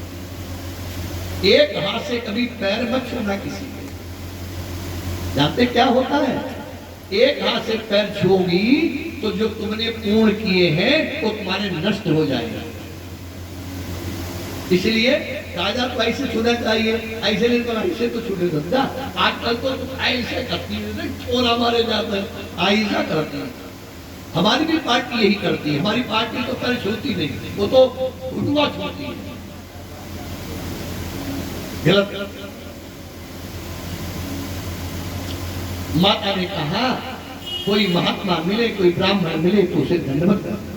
एक हाथ से कभी पैर मत छूना किसी के। जानते क्या होता है? एक हाथ से पैर छूओगी तो जो तुमने पूर्ण किए हैं वो तुम्हारे नष्ट हो जाएगा। इसलिए राजा को ऐसे छूना चाहिए, ऐसे नहीं तो ऐसे तो छूने सकता। आजकल तो ऐसे करती है, छोरा मारे जाते हैं, ऐसा करती है। हमारी भी पार्टी यही करती है। हमारी पार्टी तो पैर छूती नहीं, वो तो उठवा छूती है। गलत। माता ने कहा कोई महात्मा मिले, कोई ब्राह्मण मिले तो उसे दंडवत करना।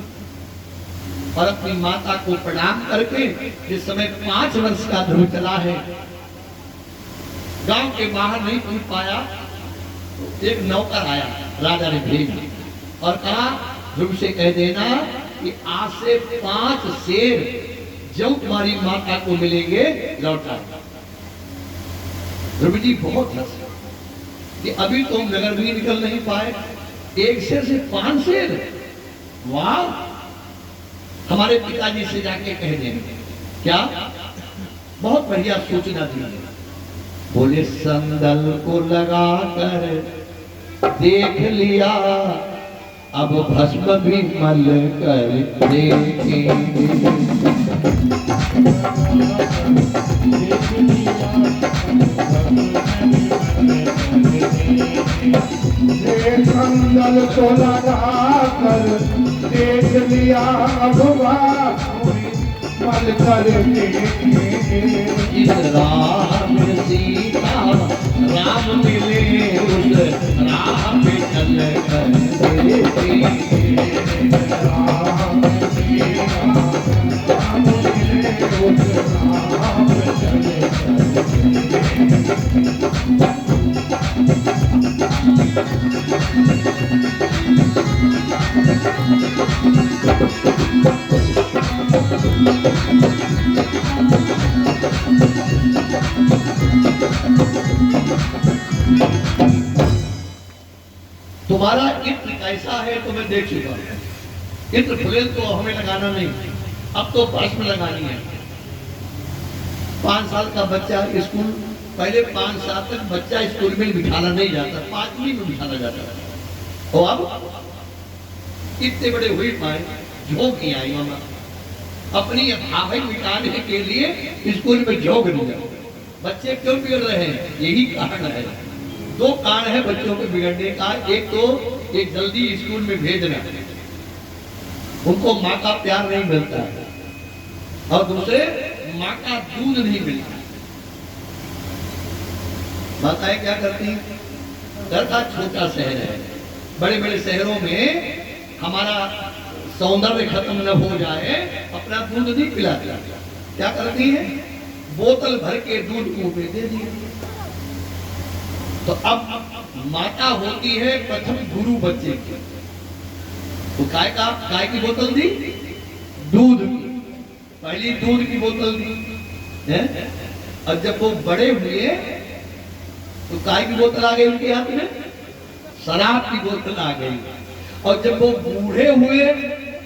और अपनी माता को प्रणाम करके जिस समय 5 वर्ष का ध्रुव चला है, गांव के बाहर नहीं पहुंच पाया तो एक नौकर आया, राजा ने भेजा और कहा ध्रुव से कह देना कि आज से 5 शेर जो तुम्हारी माता को मिलेंगे लौटा। ध्रुव जी बहुत हंसे कि अभी तो हम नगर भी निकल नहीं पाए, 1 शेर से 5 शेर, वाह। हमारे पिताजी से जाके कह देंगे क्या, बहुत बढ़िया सूचना दी। बोले संदल को लगा कर देख लिया, अब भस्म भी मल कर देखेंगे। संदल को लगा कर देख लिया, अब मल कर जिस राम सीता राम मिले उस राह पे चल कर देखेंगे। राम सीता राम मिले उस राह पे चल तुम्हारा इत्र कैसा है तो मैं देख चुका हूं। इत्र फुलेल तो हमें लगाना नहीं, अब तो भस्म लगानी है। 5 साल का बच्चा स्कूल, पहले 5 साल तक बच्चा स्कूल में बिठाना नहीं जाता, 5वीं में बिठाना जाता था। और अब इतने बड़े हुई पाए झोंक ही आई मामा, अपनी भावई मिटाने के लिए स्कूल में झोंक नहीं जाओ। बच्चे क्यों बिगड़ रहे हैं? यही कारण है। 2 कारण है बच्चों के बिगड़ने का। एक तो एक जल्दी स्कूल में भेजना, उनको माँ का प्यार नहीं मिलता है, और दूसरे माँ का दूध नहीं मिलता। माताएं क्या करती हैं? घर का छोटा शहर है, बड़े बड़े शहरों में हमारा सौंदर्य खत्म न हो जाए, अपना दूध नहीं पिलाती। क्या करती है? बोतल भर के दूध मुंह में दे दिया। तो अब माता होती है प्रथम गुरु बच्चे की। तो काय की बोतल दी? दूध की। पहली दूध की बोतल दी है, और जब वो बड़े हुए तो काय की बोतल आ गई उनके हाथ में, शराब की बोतल आ गई। और जब वो बूढ़े हुए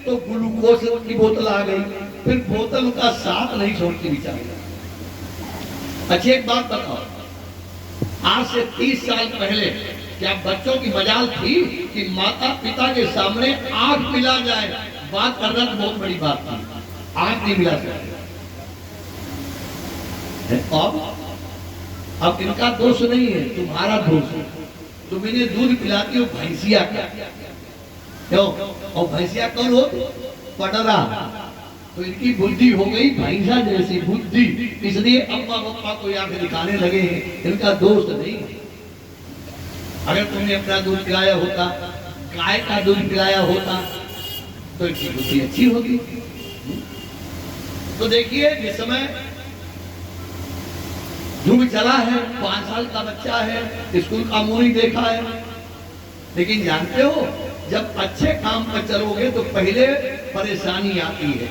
तो ग्लूकोज की बोतल आ गई। फिर बोतल का साथ नहीं छोड़ती बेचारी। अच्छी एक बात बताओ, आज से 30 साल पहले क्या बच्चों की मजाल थी कि माता पिता के सामने आंख मिला जाए? बात करना तो बहुत बड़ी बात थी, आंख नहीं मिला सकते। अब इनका दोष नहीं है, तुम्हारा दोष है। तुम इन्हें दूध पिलाती हो भैंसिया का, क्यों? और भैंसिया कौन हो? पटरा। तो इनकी बुद्धि हो गई भैंसा जैसी बुद्धि, इसलिए अम्मा पप्पा को आंखें दिखाने लगे हैं। इनका दोष नहीं। अगर तुमने अपना दूध पिलाया होता, गाय का दूध पिलाया होता, तो इनकी बुद्धि अच्छी होगी। तो देखिए, जिस समय युग चला है, 5 साल का बच्चा है, स्कूल का मुंह नहीं देखा है। लेकिन जानते हो, जब अच्छे काम पर चलोगे तो पहले परेशानी आती है,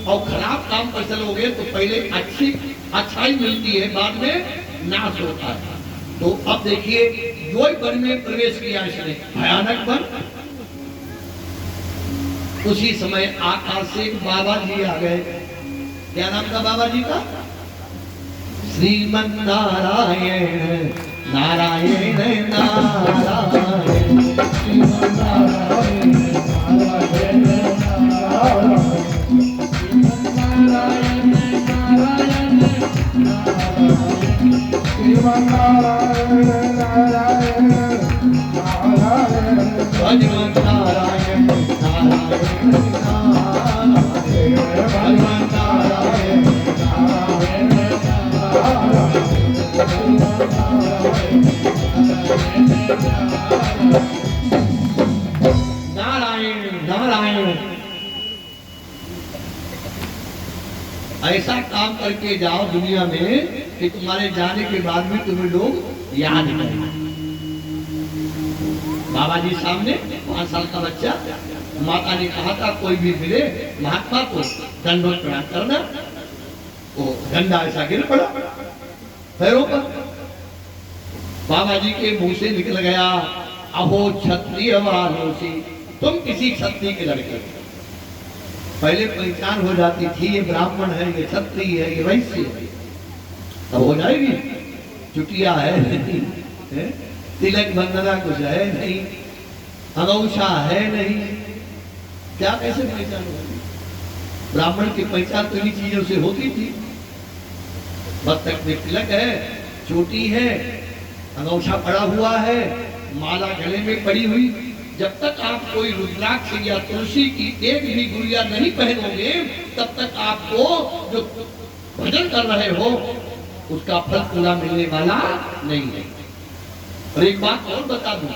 और खराब काम पर चलोगे तो पहले अच्छाई मिलती है, बाद में नाश होता है। तो अब देखिए, योई वन में प्रवेश किया इसने, भयानक वन। उसी समय आकाश से एक बाबा जी आ गए। क्या नाम था बाबा जी का? श्रीमन नारायण नारायण नारायण, श्रीमन नारायण नारायण नारायण, नारायण नारायण श्रीमन नारायण नारायण नारायण, भगवान नारायण नारायण नारायण, भगवान नारायण नारायण नारायण नारायण। ऐसा काम करके जाओ दुनिया में कि तुम्हारे जाने के बाद भी तुम्हें लोग याद करें। बाबा जी सामने 5 साल का बच्चा, माता ने कहा था कोई भी मिले महात्मा को दंडवत प्रणाम करना। वो डंडा ऐसा गिर पड़ा पैरों पर। बाबा जी के मुंह से निकल गया, अहो क्षत्रिय वालोसी, तुम किसी क्षत्रिय के लड़के। पहले पहचान हो जाती थी, ये ब्राह्मण है, ये क्षत्रिय है, ये वैश्य है। अब हो जाएगी, चुटिया है नहीं, तिलक बंदना कुछ है नहीं, अंगूछा है नहीं, क्या कैसे पहचान होगी? ब्राह्मण की पहचान तो इन्हीं चीजों से होती थी। बत्तख में तिलक है, चोटी है, अंगूछा पड़ा हुआ है, माला गले में पड़ी हुई। जब तक आप कोई रुद्राक्ष या तुलसी की एक भी गुड़िया नहीं पहनोगे, तब तक आपको जो भजन कर रहे हो उसका फल पूरा मिलने वाला नहीं है। और एक बात और बता दूं,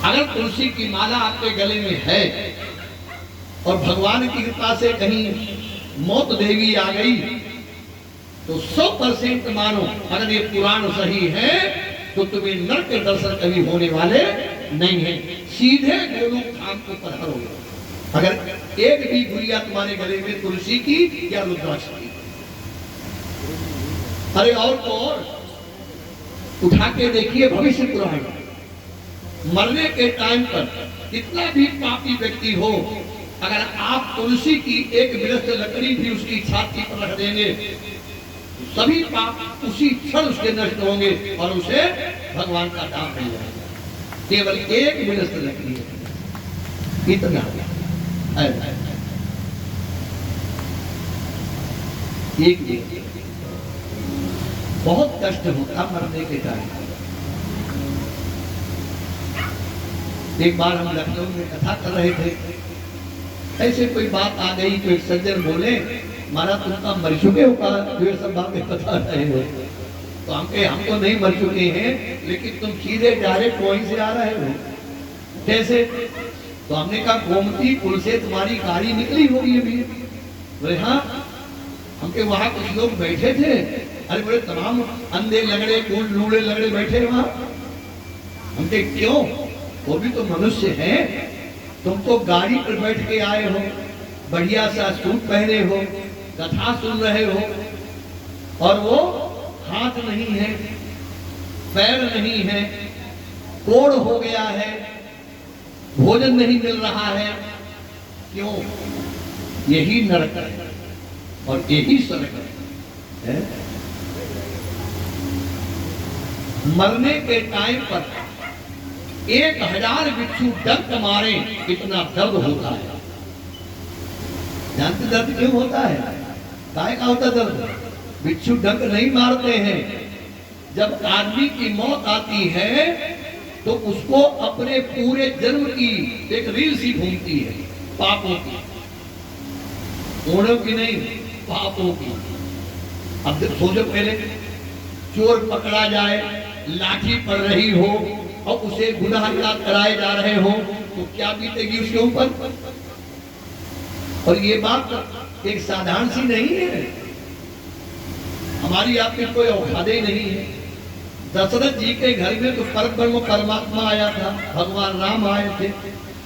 अगर तुलसी की माला आपके गले में है और भगवान की कृपा से कहीं मौत देवी आ गई, तो 100% मानो, अगर ये पुराण सही है तो तुम्हें नरक के दर्शन कभी होने वाले नहीं है, सीधे गोलोक धाम को पधारोगे। अगर एक भी गुड़िया तुम्हारे गले में तुलसी की या रुद्राक्ष की। अरे और तो और उठा के देखिए भविष्य पुराण, मरने के टाइम पर कितना भी पापी व्यक्ति हो, अगर आप तुलसी की एक विरस्त लकड़ी भी उसकी छाती पर रख देंगे, सभी पाप उसी क्षण उसके नष्ट होंगे और उसे भगवान का दाम मिल जाएगा। केवल एक विरस्त लकड़ी है, इतना एक बहुत कष्ट होता मरने के टाइम। एक बार हम लखनऊ में कथा कर रहे थे, ऐसे कोई बात आ गई तो एक सज्जन बोले, महाराज तुम मर चुके हो का जो सब बातें बता रहे हो? तो हम तो नहीं मर चुके हैं, लेकिन तुम सीधे डायरेक्ट वहीं से आ रहे हो, कैसे? तो हमने कहा गोमती पुल से तुम्हारी गाड़ी निकली होगी अभी। बोले हाँ, हमके वहां कुछ लोग बैठे थे। अरे बोले तमाम अंधे लगड़े लूड़े लगड़े बैठे वहां। हमके क्यों? वो भी तो मनुष्य हैं, तुम तो गाड़ी पर बैठ के आए हो, बढ़िया सा सूट पहने हो, कथा सुन रहे हो, और वो हाथ नहीं है, पैर नहीं है, कोढ़ हो गया है, भोजन नहीं मिल रहा है। क्यों? यही नरक है और यही स्वर्ग है। मरने के टाइम पर 1000 बिच्छू डंक मारे, कितना दर्द होता है। जानते दर्द क्यों होता है? काहे का होता दर्द? बिच्छू डंक नहीं मारते हैं। जब आदमी की मौत आती है तो उसको अपने पूरे जन्म की एक रील सी घूमती है, पापों की, पुण्यों की नहीं, पापों की। अब सोचो, पहले चोर पकड़ा जाए, लाठी पड़ रही हो और उसे गुनाह याद कराए जा रहे हो तो क्या बीतेगी उसके ऊपर? और ये बात एक साधारण सी नहीं है, हमारी आपकी कोई औकात ही नहीं है। दशरथ जी के घर में तो परब्रह्म परमात्मा आया था, भगवान राम आए थे,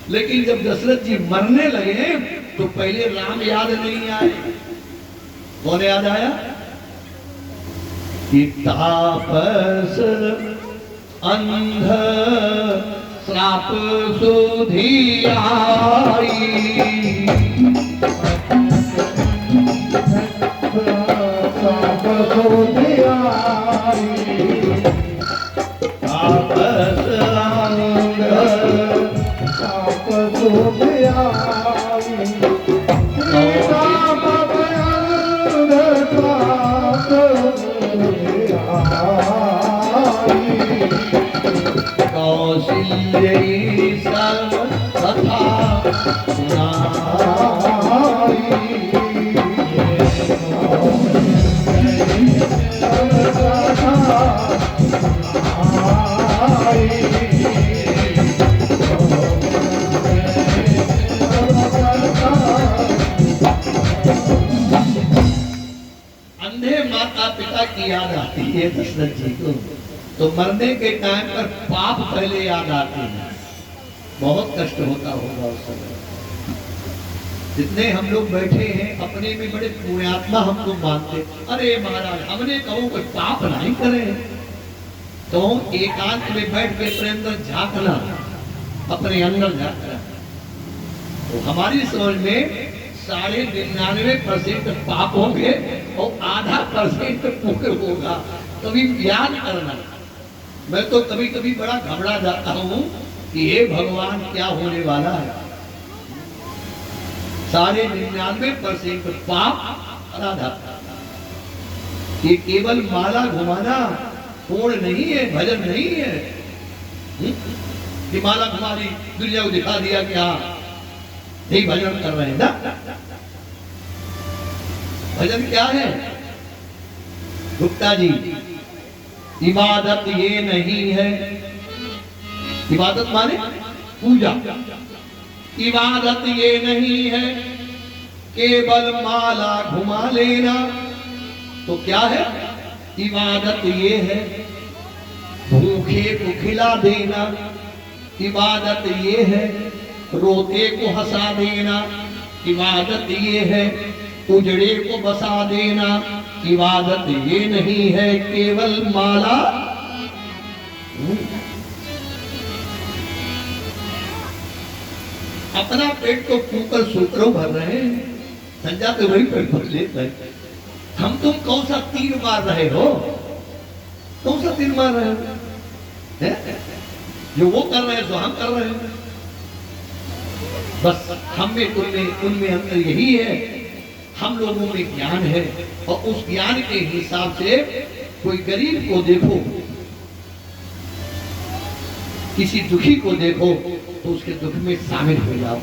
लेकिन जब दशरथ जी मरने लगे तो पहले राम याद नहीं आए। कौन याद आया? कि तापस अंध श्राप सुधी आई, कौशल्यी सर्व कथा अंधे माता पिता की याद आती है दशरथ जी को, तो मरने के टाइम पर पाप पहले याद आते हैं। बहुत कष्ट होता होगा उस समय। जितने हम लोग बैठे हैं अपने में बड़े पुण्यात्मा हम लोग मानते, अरे महाराज हमने कहो कोई पाप नहीं करे, तो एकांत में बैठ के अपने अंदर झांकना, अपने अंदर झांकना। तो हमारी समझ में 99.5% पाप होंगे और आधा % पुण्य होगा। कभी याद करना। मैं तो कभी कभी बड़ा घबरा जाता हूँ कि हे भगवान क्या होने वाला है। 99.5% पाप और आधा। ये केवल माला घुमाना पूर्ण नहीं है, भजन नहीं है कि माला घुमा दी, दुनिया को दिखा दिया कि हाँ नहीं भजन कर रहे हैं ना। भजन क्या है गुप्ता जी? इबादत ये नहीं है। इबादत माने पूजा। इबादत ये नहीं है केवल माला घुमा लेना। तो क्या है? इबादत ये है भूखे को खिला देना। इबादत ये है रोते को हंसा देना। इबादत ये है उजड़े को बसा देना। इबादत ये नहीं है केवल माला। अपना पेट तो फूकर सूत्रों भर रहे हैं, संजा तो वही पेट भर लेते हैं। हम तुम कौन सा तीर मार रहे हो? कौन सा तीर मार रहे हो? जो वो कर रहे हैं जो हम कर रहे हैं। बस हम में उनमें अंतर यही है, हम लोगों में ज्ञान है और उस ज्ञान के हिसाब से कोई गरीब को देखो, किसी दुखी को देखो तो उसके दुख में शामिल हो जाओ,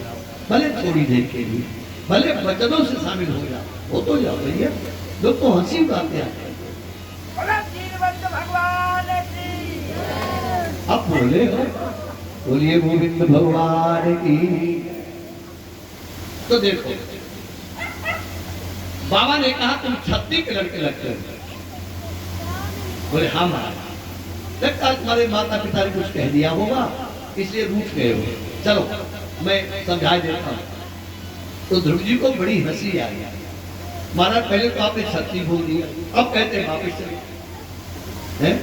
भले थोड़ी देर के लिए, भले वचनों से शामिल हो जाओ, हो तो जाओ भैया। लोग तो हंसी उड़ाते हैं। अब बोले हो, बोलिए गोविंद भगवान की। तो देखो बाबा ने कहा तुम 36 के लड़के लगते हो। बोले हाँ महाराज, लगता है तुम्हारे माता पिता ने कुछ कह दिया होगा इसलिए रूठ गए हो। चलो मैं समझा देता हूँ। तो ध्रुव जी को बड़ी हंसी आई। महाराज पहले तो आपने छत्ती बोल दिया, अब कहते हैं वापिस चले हैं?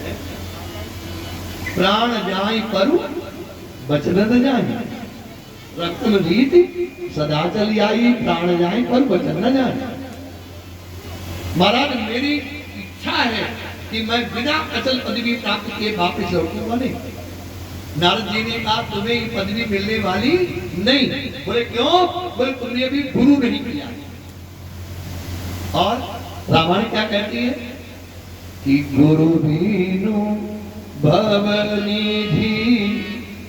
प्राण जाई परु बचन न जाई, रकुल रीति सदा चली आई, प्राण जाई पर बचन न जाई। महाराज मेरी इच्छा है कि मैं बिना अचल पदवी प्राप्त किए वापिस लौटूंगा नहीं। नारद जी ने कहा तुम्हें ये पदवी मिलने वाली नहीं। बोले क्यों? बोले तुमने अभी गुरु नहीं किया। और रामायण क्या कहती है कि गुरु बीनु भवनिधि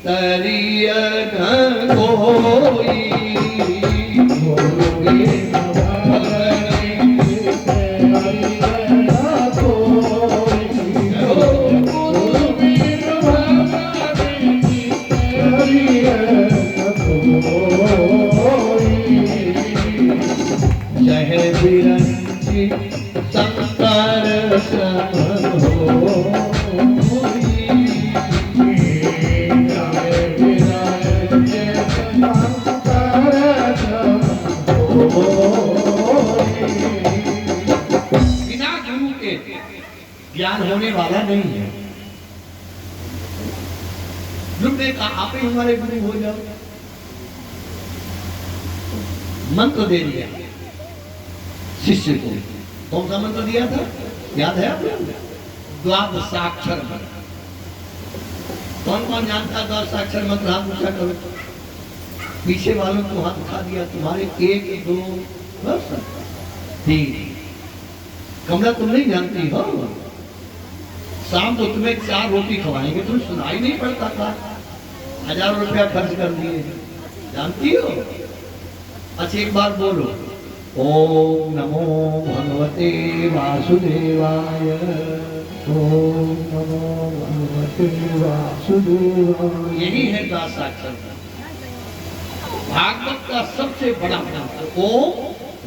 तरिय न कोई, गुरु बीनु भवनिधि तरिय न कोई, गुरु बीनु भवनिधि तरिय न कोई, जय बिरंची संकर सम होई, जय बिरंची संकर सम होई। बिना गुरु के ज्ञान होने वाला नहीं है। ध्रुव ने कहा आप ही हमारे गुरु हो जाओ। मंत्र दे दिया शिष्य को। कौन सा मंत्र दिया था याद है आपको? द्वादशाक्षर मंत्र। कौन कौन जानता है द्वादशाक्षर मंत्र? हाथ ऊंचा करो। पीछे वालों को हाथ उठा दिया। तुम्हारे 1 2 बस 3। कमला तुम नहीं जानती हो? शाम को तुम्हें 4 रोटी खवाएंगे, तुम्हें सुनाई नहीं पड़ता था? 1000 रुपया खर्च कर दिए, जानती हो? अच्छा एक बार बोलो, ओम नमो भगवते वासुदेवाय, ओम नमो भगवते वासुदेवाय। यही है द्वादशाक्षर। भागवत का सबसे बड़ा मंत्र ओम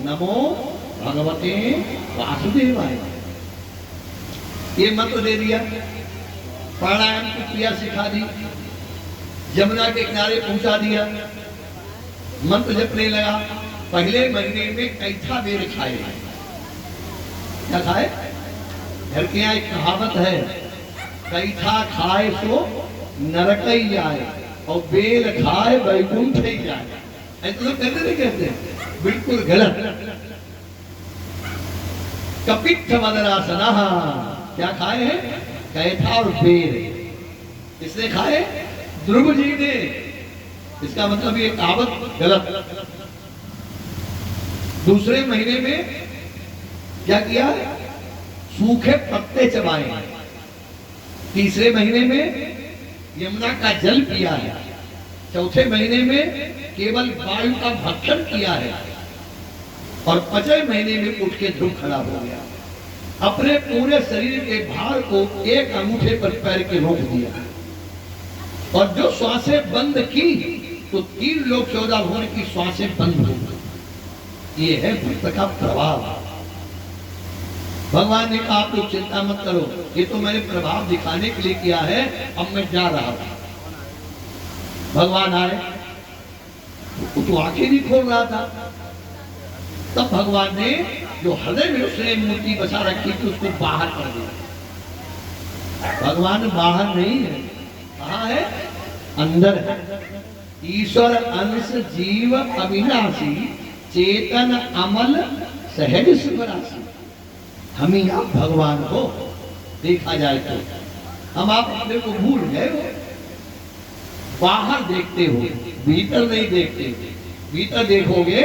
नमो भगवते वासुदेवाय। ये मंत्र दे दिया। प्राणायाम की क्रिया सिखा दी। यमुना के किनारे पहुंचा दिया। मंत्र जपने लगा। पहले महीने में कैथा बेर खाए। क्या खाए? घर के यहाँ एक कहावत है, कैथा खाए सो नरकई जाए और बेल खाए वैकुंठ ही जाए। ऐसे लोग कहते नहीं कहते? बिल्कुल गलत। कपित्थ मदरासना क्या खाए हैं? कैथा और बेल। किसने खाए? ध्रुव जी ने। इसका मतलब ये कहावत गलत। दूसरे महीने में क्या किया? सूखे पत्ते चबाए। तीसरे महीने में यमुना का जल पिया है। चौथे महीने में केवल वायु का भक्षण किया है। और 5वें महीने में उठ के ध्रुव खड़ा हो गया। अपने पूरे शरीर के भार को एक अंगूठे पर पैर के रोक दिया। और जो श्वासें बंद की तो 3 लोक 14 होने की श्वासें बंद हो गई। ये है भक्त का प्रभाव। भगवान ने कहा आप लोग चिंता मत करो, ये तो मैंने प्रभाव दिखाने के लिए किया है, अब मैं जा रहा हूं। भगवान आए, वो तो आंखें नहीं खोल रहा था। तब भगवान ने जो हृदय में उसने मूर्ति बसा रखी थी उसको बाहर कर दिया। भगवान बाहर नहीं है, कहाँ है? अंदर है। ईश्वर अंश जीव अविनाशी, चेतन अमल सहज सुखराशि। हम ही आप भगवान को देखा जाए तो हम आप अपने को भूल गए हो। बाहर देखते हो, भीतर नहीं देखते। भीतर देखोगे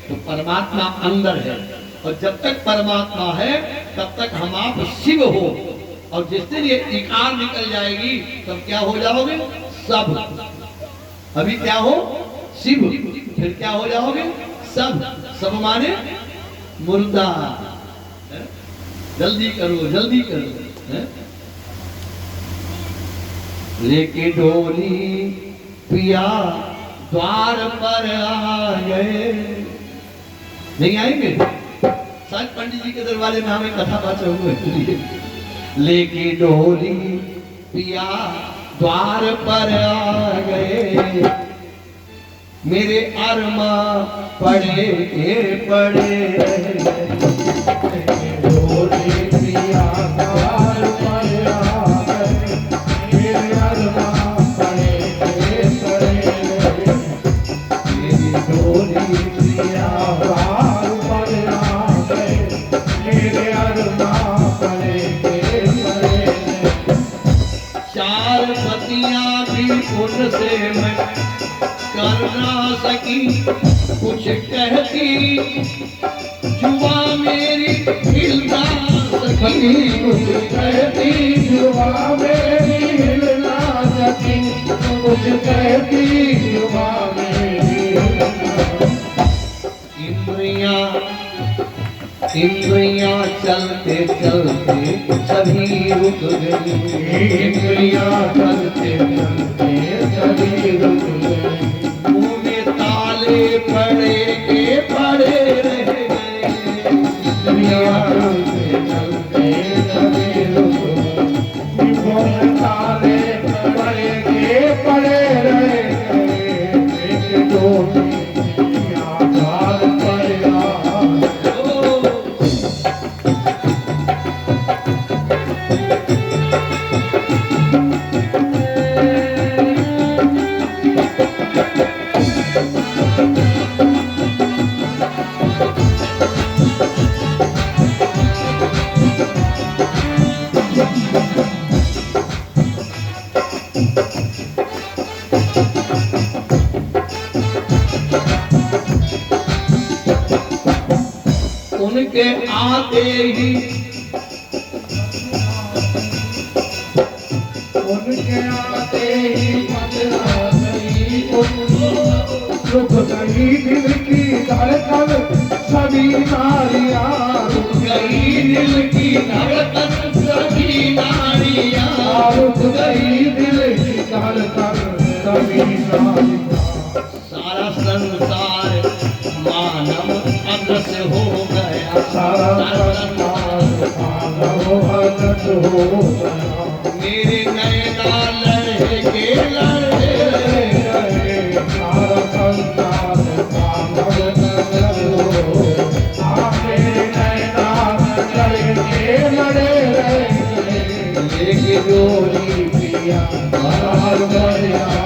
तो परमात्मा अंदर है। और जब तक परमात्मा है तब तक हम आप शिव हो। और जिस दिन ये इकार निकल जाएगी तब क्या हो जाओगे? सब। अभी क्या हो? शिव। फिर क्या हो जाओगे? सब। सब माने मुर्दा। जल्दी करो, जल्दी करो। लेके डोली पिया द्वार पर आ गए। नहीं आएंगे? शायद पंडित जी के दरबारे में हमें कथा बात हुए। लेके डोली पिया द्वार पर आ गए। मेरे अरमा पड़े के पड़े डोली पिया द्वार पर आए, मेरे अरमान पड़े के पड़े। मेरी डोली पिया द्वार पर आए, मेरे अरमान पड़े के पड़े। चार पतियां भी उनसे मैं कर ना सकी, कुछ कहती जुआ मेरी हिल ना सकी। कुछ कहती जुआ मेरी हिल ना सकी, कुछ कहती जुआ मेरी हिल ना सकी। इंद्रियां चलते चलते सभी रुक गई। इंद्रियां चलते चलते सभी रुक गई। मुंह में ताले पड़े के पड़े रह गए। इंद्रियां चलते चलते सभी रुक गई। निपुण ताले पड़े के पड़े रह गए। एक डोली पिया द्वार पर आए, उनके आते ही उनके आते ही पतला गई उनको, रुक गई दिल की धड़कन सभी नारियां। रुक गई दिल की धड़कन सभी नारियां। रुक गई दिल की धड़कन सभी नारियां। सारा संसार मानव अदृश्य हो गया। सारा संसार मानव अदृश्य हो गया। मेरे नैना लड़े के लड़े रहे, सारा संसार मानव अदृश्य हो गया। मेरे नैना लड़के लड़े रहे, एक डोली पिया द्वार पर आए।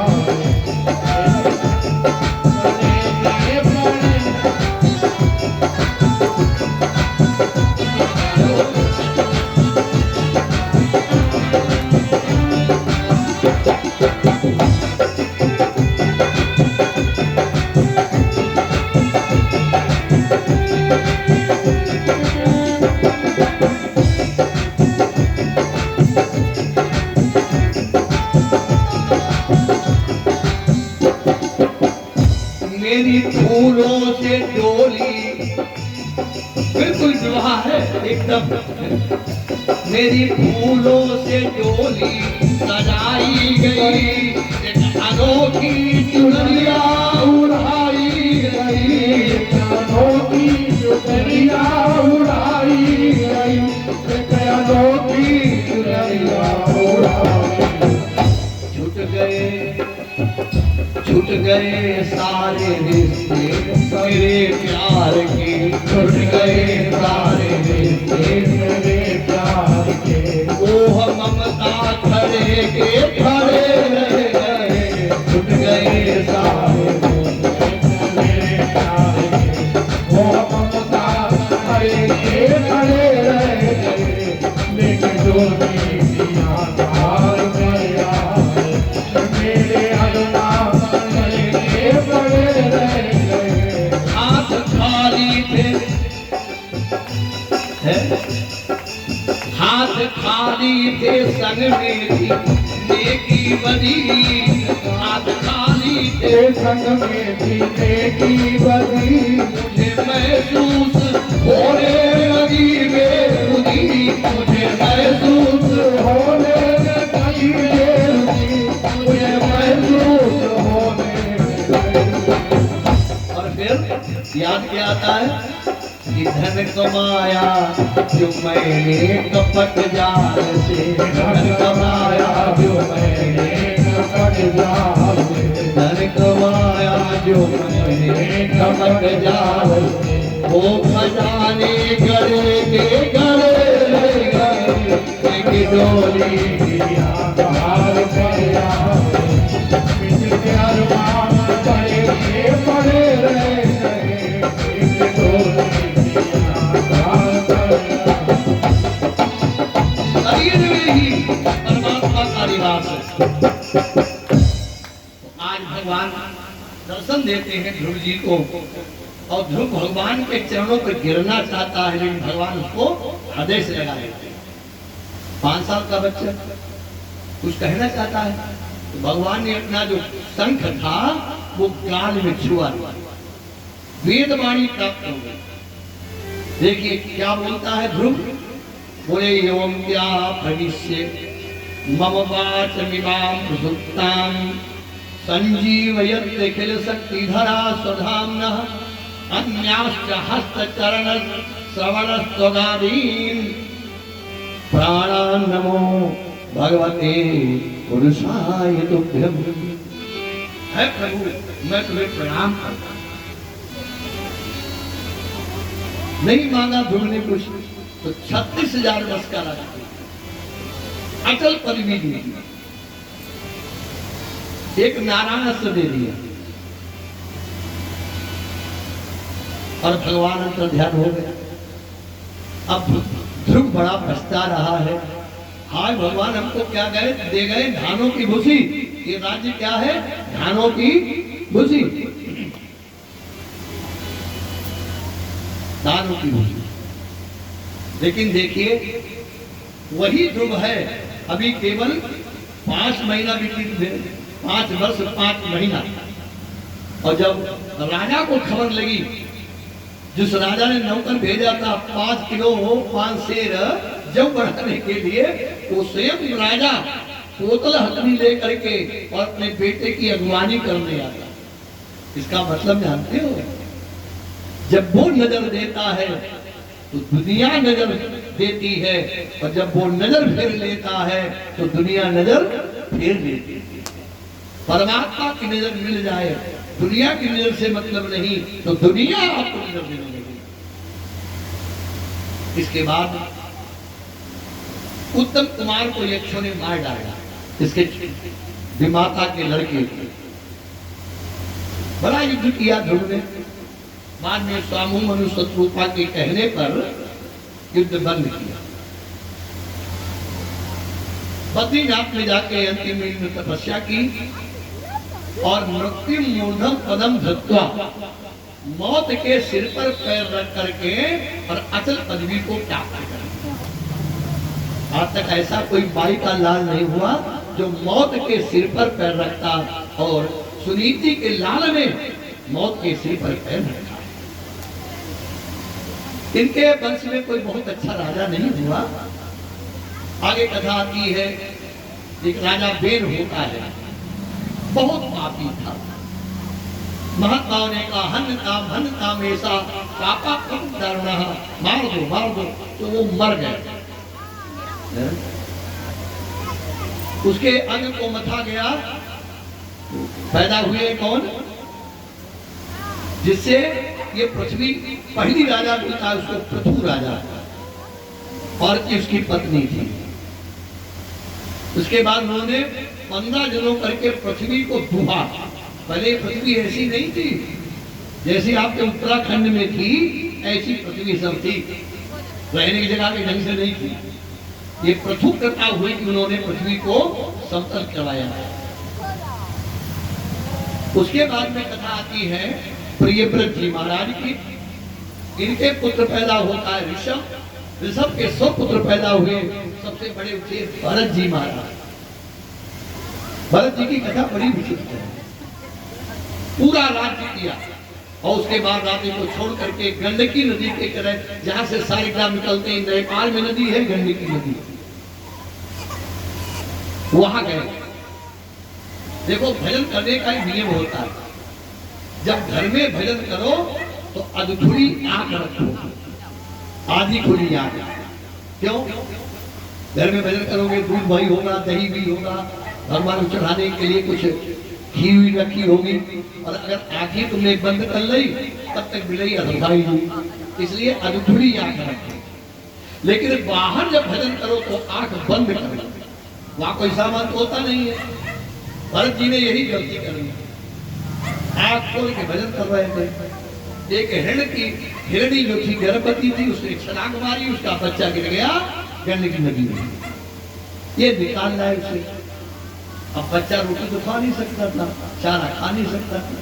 मेरी फूलों से डोली बिल्कुल विवाह है एकदम। मेरी फूलों से डोली सजाई गई। एक अनोखी चुनरिया उड़ाई गई। अनोखी चुनरिया उड़ाई गई, एक अनोखी चुनरिया उड़ाई। छूट गए सारे रिश्ते मेरे प्यार के। छूट गए सारे रिश्ते मेरे प्यार के। मोह ममता खड़े के खड़े रह गए। छूट गए सारे रिश्ते मेरे प्यार के। वो ममता खड़े के खड़े रह गए, लेकिन डोली पिया द्वार पर आए। मेरे अरमान पड़े के पड़े रह गए। हाथ खाली थे हाथ खाली थे संग में थी नेकी बदी। हाथ खाली थे संग में भी नेकी बदी। मुझे महसूस होने लगी बेखुदी। मुझे महसूस होने लगी बेरुखी, मुझे महसूस होने लगी। और फिर याद क्या आता है कि धन कमाया जो मैंने कपट जाल से। धन कमाया जो मैंने कपट जाल से। धन कमाया जो मने कमक जाओ वो खजाने गड़े के गड़े की डोली दिया हार पया पिछले अरमान पड़े रहे एक डोली दिया हार पया। शरीर में ही परमात्मा का निवास है। आज भगवान दर्शन देते हैं ध्रुव जी को और ध्रुव भगवान के चरणों पर गिरना चाहता है, लेकिन भगवान उसको हृदय से लगा लेते हैं। 5 साल का बच्चा कुछ कहना चाहता है तो भगवान ने अपना जो शंख था वो गाल में छुआ, वेदवाणी प्राप्त हो गई। देखिए क्या बोलता है ध्रुव, बोले एवं क्या भविष्य मम वाचमिमां सुक्तां संजीवयत् किल शक्तिधरा स्वधाम्नः अन्याश्च हस्तचरण श्रवणस्त्वगादीन् प्राणान् नमो भगवते पुरुषाय तुभ्यम्। है प्रभु मैं तुम्हें प्रणाम करता हूं। नहीं मांगा ध्रुव ने कुछ तो 36,000 वर्ष का राजा अचल पदवी दी, एक नारायण दे दिया और भगवान अंतर ध्यान हो गया। अब ध्रुव बड़ा पछता रहा है, हाय भगवान हमको क्या गए दे गए, धानों की भूसी। ये राज्य क्या है, धानों की भूसी, धानों की भूसी। लेकिन देखिए वही ध्रुव है अभी केवल 5 महीना व्यतीत हुए, 5 वर्ष 5 महीना। और जब राजा को खबर लगी, जिस राजा ने नौकर भेजा था 5 किलो 5 सेर जब बढ़ाने के लिए, वो स्वयं राजा बोतल हथनी लेकर के और अपने बेटे की अगवानी करने आता। इसका मतलब जानते हो, जब वो नजर देता है तो दुनिया नजर देती है, और जब वो नजर फेर लेता है तो दुनिया नजर फेर लेती है। परमात्मा की नजर मिल जाए, दुनिया की नजर से मतलब नहीं तो दुनिया आपको नजर देने लगेगी। इसके बाद उत्तम कुमार को यक्षों ने मार डाला, इसके विमाता के लड़के। बड़ा युद्ध किया ध्रुव ने, बाद में स्वामु मनु शत्रुपा के कहने पर युद्ध बंद किया। बद्रीनाथ में जाके अंतिम में तपस्या की और मृत्यु मूर्धम पदम धत्वा, मौत के सिर पर पैर रख करके और अचल पदवी को प्राप्त कर। आज तक ऐसा कोई बाई का लाल नहीं हुआ जो मौत के सिर पर पैर रखता और सुनीति के लाल में मौत के सिर पर पैर रखता। इनके वंश में कोई बहुत अच्छा राजा नहीं हुआ। आगे कथा आती है, एक राजा बेन होता है, बहुत पापी था। महात्माओं ने कहा हन काम ऐसा पापा कम दारुणा, मार दो, तो वो मर गए। उसके अंग को मथा गया, पैदा हुए कौन, जिससे ये पृथ्वी पहली राजा मिलता है उसको पृथु राजा, और उसकी पत्नी थी। उसके बाद उन्होंने 15 जनों करके पृथ्वी को दुहा। पहले पृथ्वी ऐसी नहीं थी जैसी आपके उत्तराखंड में थी, ऐसी पृथ्वी सब थी, रहने की जगह के ढंग से नहीं थी। ये पृथु कृपा हुई कि उन्होंने पृथ्वी को समतल करवाया। उसके बाद में कथा आती है प्रियव्रत जी महाराज की। इनके पुत्र पैदा होता है ऋषभ, ऋषभ के 100 पुत्र पैदा हुए, सबसे बड़े उठे भरत जी महाराज। भरत जी की कथा बड़ी विचित्र है। पूरा राज्य किया और उसके बाद राज्य को छोड़ करके गंडकी नदी के किनारे, जहां से सारे ग्राम निकलते हैं, नेपाल में नदी है गंडकी नदी, वहां गए। देखो भजन करने का ही नियम होता है, जब घर में भजन करो तो अधखुली आंख रखो, आधी खुली आंख। क्यों? घर में भजन करोगे दूध भाई होगा, दही भी होगा, भगवान को चढ़ाने के लिए कुछ घी हुई रखी होगी, और अगर आंखें तुमने बंद कर ली तब तक बिल्ली अधूराई होगी, इसलिए अधूरी आंख रखो। लेकिन बाहर जब भजन करो तो आंख बंद करो, वहां कोई सामान तो होता नहीं है। भरत जी ने यही गलती करी, आंख खोल के भजन कर रहे थे। एक हिरणी जो थी गर्भवती थी, उसने छलांग मारी, उसका बच्चा गिर गया गंडकी नदी में, ये निकालना है उसे। अब बच्चा रोटी तो खा नहीं सकता था, चारा खा नहीं सकता था,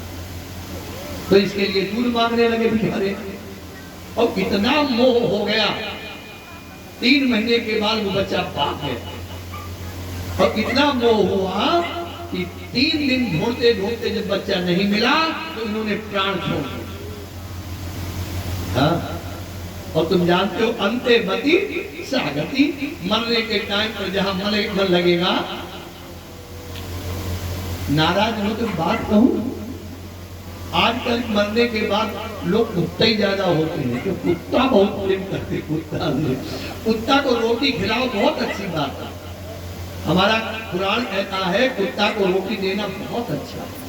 तो इसके लिए दूध मांगने लगे बेचारे। और इतना मोह हो गया, 3 महीने के बाद वो बच्चा भाग गया। और इतना मोह हुआ कि 3 दिन ढूंढते ढूंढते जब बच्चा नहीं मिला तो इन्होंने प्राण छोड़ दिया। हाँ? और तुम जानते हो अंते मति सागति, मरने के टाइम पर जहां मन लगेगा। नाराज हो तो बात कहूं, आजकल मरने के बाद लोग कुत्ते ही ज्यादा होते हैं, तो कुत्ता बहुत प्रेम करते, कुत्ता को रोटी खिलाओ बहुत अच्छी बात है। हमारा कुरान कहता है कुत्ता को रोटी देना बहुत अच्छा है,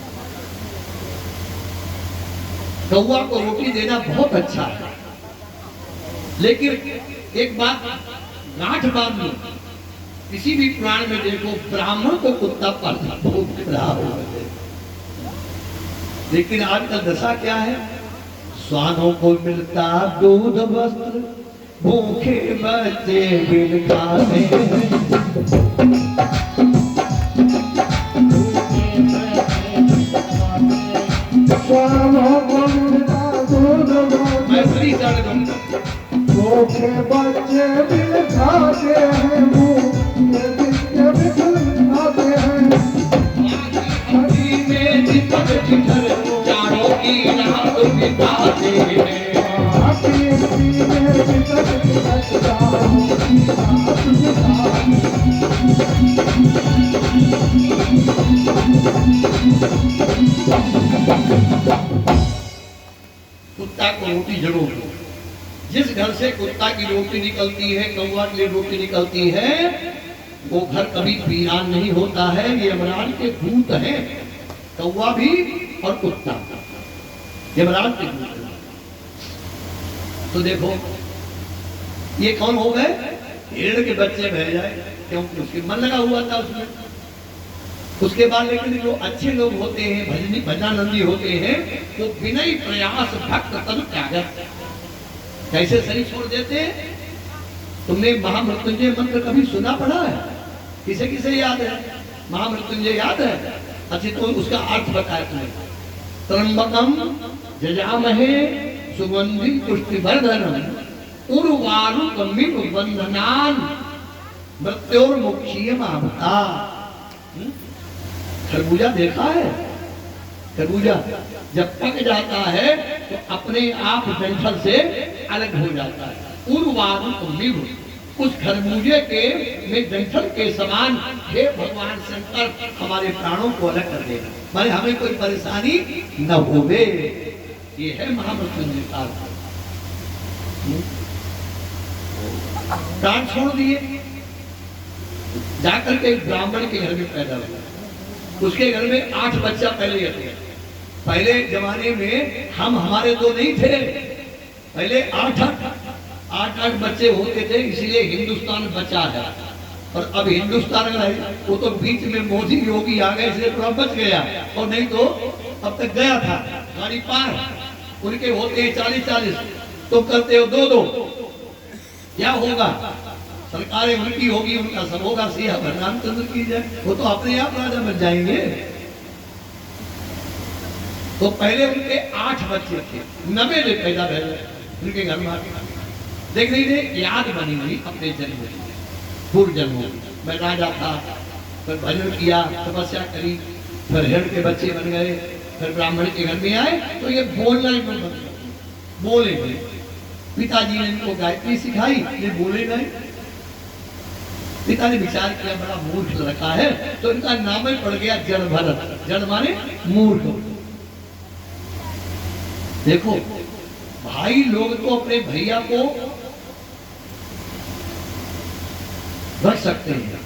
कौवा को रोटी देना बहुत अच्छा है। लेकिन एक बात गांठ बांध लो, किसी भी प्राण में देखो ब्राह्मण को कुत्ता पालना बहुत खराब है। लेकिन आजकल दशा क्या है, स्वानों को मिलता दूध वस्त्र, भूखे बच्चे बिन खाते हैं। स्वानों को मिलता दूध वस्त्र, मैं सही जान दूंगा, भूखे बच्चे बिन खाते हैं, भूखे बच्चे बिन खाते हैं। नदी में दीपक जिधर चारों की रात बिताते हैं। कुत्ता को रोटी जरूर दो। जिस घर से कुत्ता की रोटी निकलती है, कौवा के लिए रोटी निकलती है, वो घर कभी वीरान नहीं होता है। ये यमराज के दूत हैं, कौवा भी और कुत्ता, यमराज के दूत हैं। तो देखो ये कौन हो गए, हिरण के बच्चे बह जाए, क्योंकि उसके मन लगा हुआ था उसमें। उसके बाद लेकिन जो अच्छे लोग होते हैं, भजनानंदी होते हैं, वो बिना ही प्रयास भक्त तन त्यागत कैसे शरीर छोड़ देते हैं। तुमने महामृत्युंजय मंत्र कभी सुना पढ़ा है? किसे किसे याद है महामृत्युंजय? याद है? अच्छी तो उसका अर्थ बताया तुम्हें। त्र्यंबकम जजामहे सुगंधिम पुष्टिवर्धनम उर्वारुकमिव बंधनान मृत्योर्मुक्षीयमामृता। खरबूजा देखा है? खरबूजा जब पक जाता है तो अपने आप डंठल से अलग हो जाता है। उर्वारुकमिव, उस खरबूजे के में डंठल के समान हे भगवान शंकर हमारे प्राणों को अलग कर देना, माने हमें कोई परेशानी न होवे। ये है महामृत्युंजय काल। प्राण छोड़ दिए, जाकर के ब्राह्मण के घर में पैदा हुआ। उसके घर में 8 बच्चा पहले थे। पहले जमाने में हम हमारे 2 नहीं थे, पहले 8 बच्चे होते थे, इसलिए हिंदुस्तान बचा है। और अब हिंदुस्तान अगर वो तो बीच में मोदी योगी आ गए इसलिए थोड़ा बच गया, और नहीं तो अब तक गया था गाड़ी पार। उनके होते हैं 40-40, तो करते हो 2-2। क्या होगा? सरकारें उनकी होगी, उनका सब होगा। सिया रामचंद्र की जाए, वो तो अपने आप राजा बन जाएंगे। तो पहले उनके 8 बच्चे थे, 90 ले पैदा भैया उनके घर में। देख लीजिए याद बनी हुई अपने जन्म की, पूर्व जन्म। मैं राजा था, फिर भजन किया, तपस्या करी, फिर हिरण के बच्चे बन गए, फिर ब्राह्मण के घर में आए तो ये बोलना ही बंद कर दिया, बोले नहीं। पिताजी ने इनको गायत्री सिखाई, ये बोले नहीं। पिता ने विचार किया बड़ा मूर्ख लड़का है, तो इनका नाम ही पड़ गया जड़ भरत। जड़ माने मूर्ख। देखो भाई लोग तो अपने भैया को रख सकते हैं,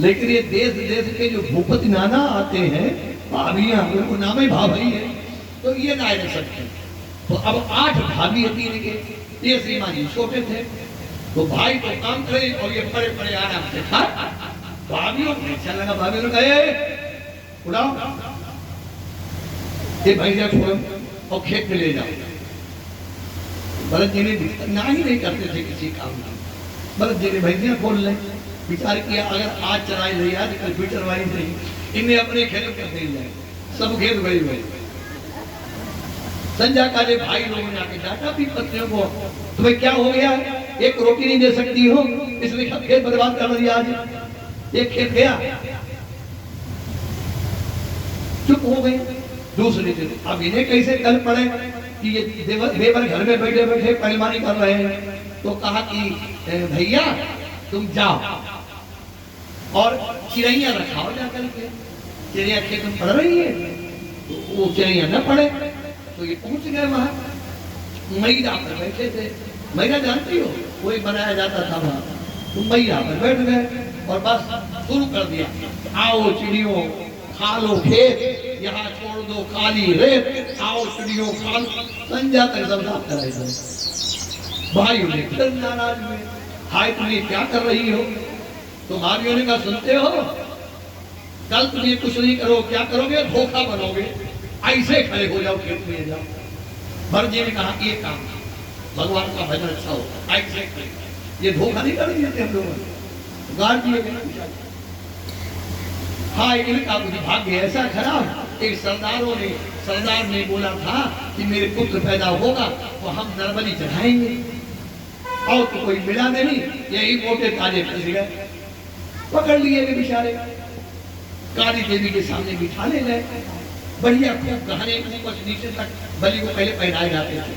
लेकिन ये देश देश के जो भूपति नाना आते हैं भाभियां, उनको नाम ही भाभी है, तो ये ना रह सकते। तो अब 8 भाभी है तीन के। ये श्रीमान जी छोटे थे, तो भाई तो काम करे और ये बड़े बड़े आराम से खा। भाभियों को अच्छा लगा, भाभियों ने कहे उड़ाओ ये भैया छोड़ो और खेत में ले जाओ। भरत जी ने ना ही नहीं करते थे किसी काम में। भरत जी ने भैंसियां खोल ले, विचार किया अगर आज चराई नहीं आज कल फिर चरवाई नहीं, इन्हें अपने खेत में दे जाए, सब खेत वही वही। संध्या काले भाई लोगों ने आके डांटा भी पत्नियों को, तुम्हें क्या हो गया, एक रोटी नहीं दे सकती हो, इसलिए सब खेत बर्बाद कर दिया। आज एक खेत गया, चुप हो गए। दूसरे दिन अब इन्हें कैसे कल पड़े कि ये देवर घर में बैठे बैठे पहलवानी कर रहे हैं, तो कहा कि भैया तुम जाओ और चिड़ैया रखाओ जाकर के। चिड़ैया खेत में पड़ रही है, तो वो चिड़ैया न पड़े, तो ये पहुंच गए वहां। मैरा पर बैठे थे, मैरा जानती हो कोई बनाया जाता था वहां, तो मैरा पर बैठ गए और बस शुरू कर दिया, आओ चिड़ियों खा लो खेत, यहाँ छोड़ दो खाली रेत, आओ चिड़ियों खा लो। संध्या तक सब बात कर रहे थे। भाइयों ने फिर नाराज हुए, हाय तुम ये क्या कर रही हो। तो भाइयों ने कहा सुनते हो, कल तुम ये कुछ नहीं करो, क्या करोगे, धोखा बनोगे, ऐसे खड़े हो जाओ खेत में जाओ। भरत जी ने कहा ये काम भगवान का भजन अच्छा होता, ऐसे ये धोखा नहीं कर देते हम लोग, गाड़ दिए। हाँ इनका भाग्य ऐसा खराब, एक सरदार ने बोला था कि मेरे पुत्र पैदा होगा तो हम नरबली चढ़ाएंगे, और तो कोई मिला नहीं, यही मोटे ताजे फंस गए, पकड़ लिए वे बेचारे, काली देवी के सामने बिठा ले गए। बढ़िया खूब गहने ऊपर से नीचे तक बलि को पहले पहनाए जाते थे,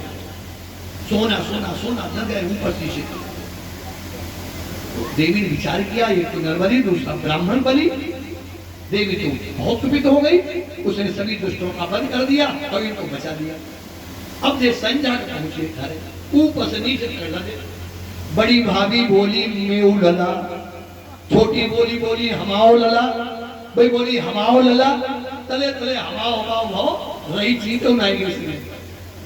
सोना सोना सोना न गए ऊपर से नीचे तक। तो देवी ने विचार किया ये तो नरबली, दूसरा ब्राह्मण बलि। देवी तो बहुत कुपित हो गई, उसने सभी दुष्टों का वध कर दिया और इनको बचा दिया। अब ये संध्या पहुंचे घर, ऊपर से नीचे तक लगे। बड़ी भाभी बोली मेऊ लला, छोटी बोली हमाओ लला, भाई बोली हमाओ लला, तले तले हमाओ हमाओ रही चीज तो नहीं उसने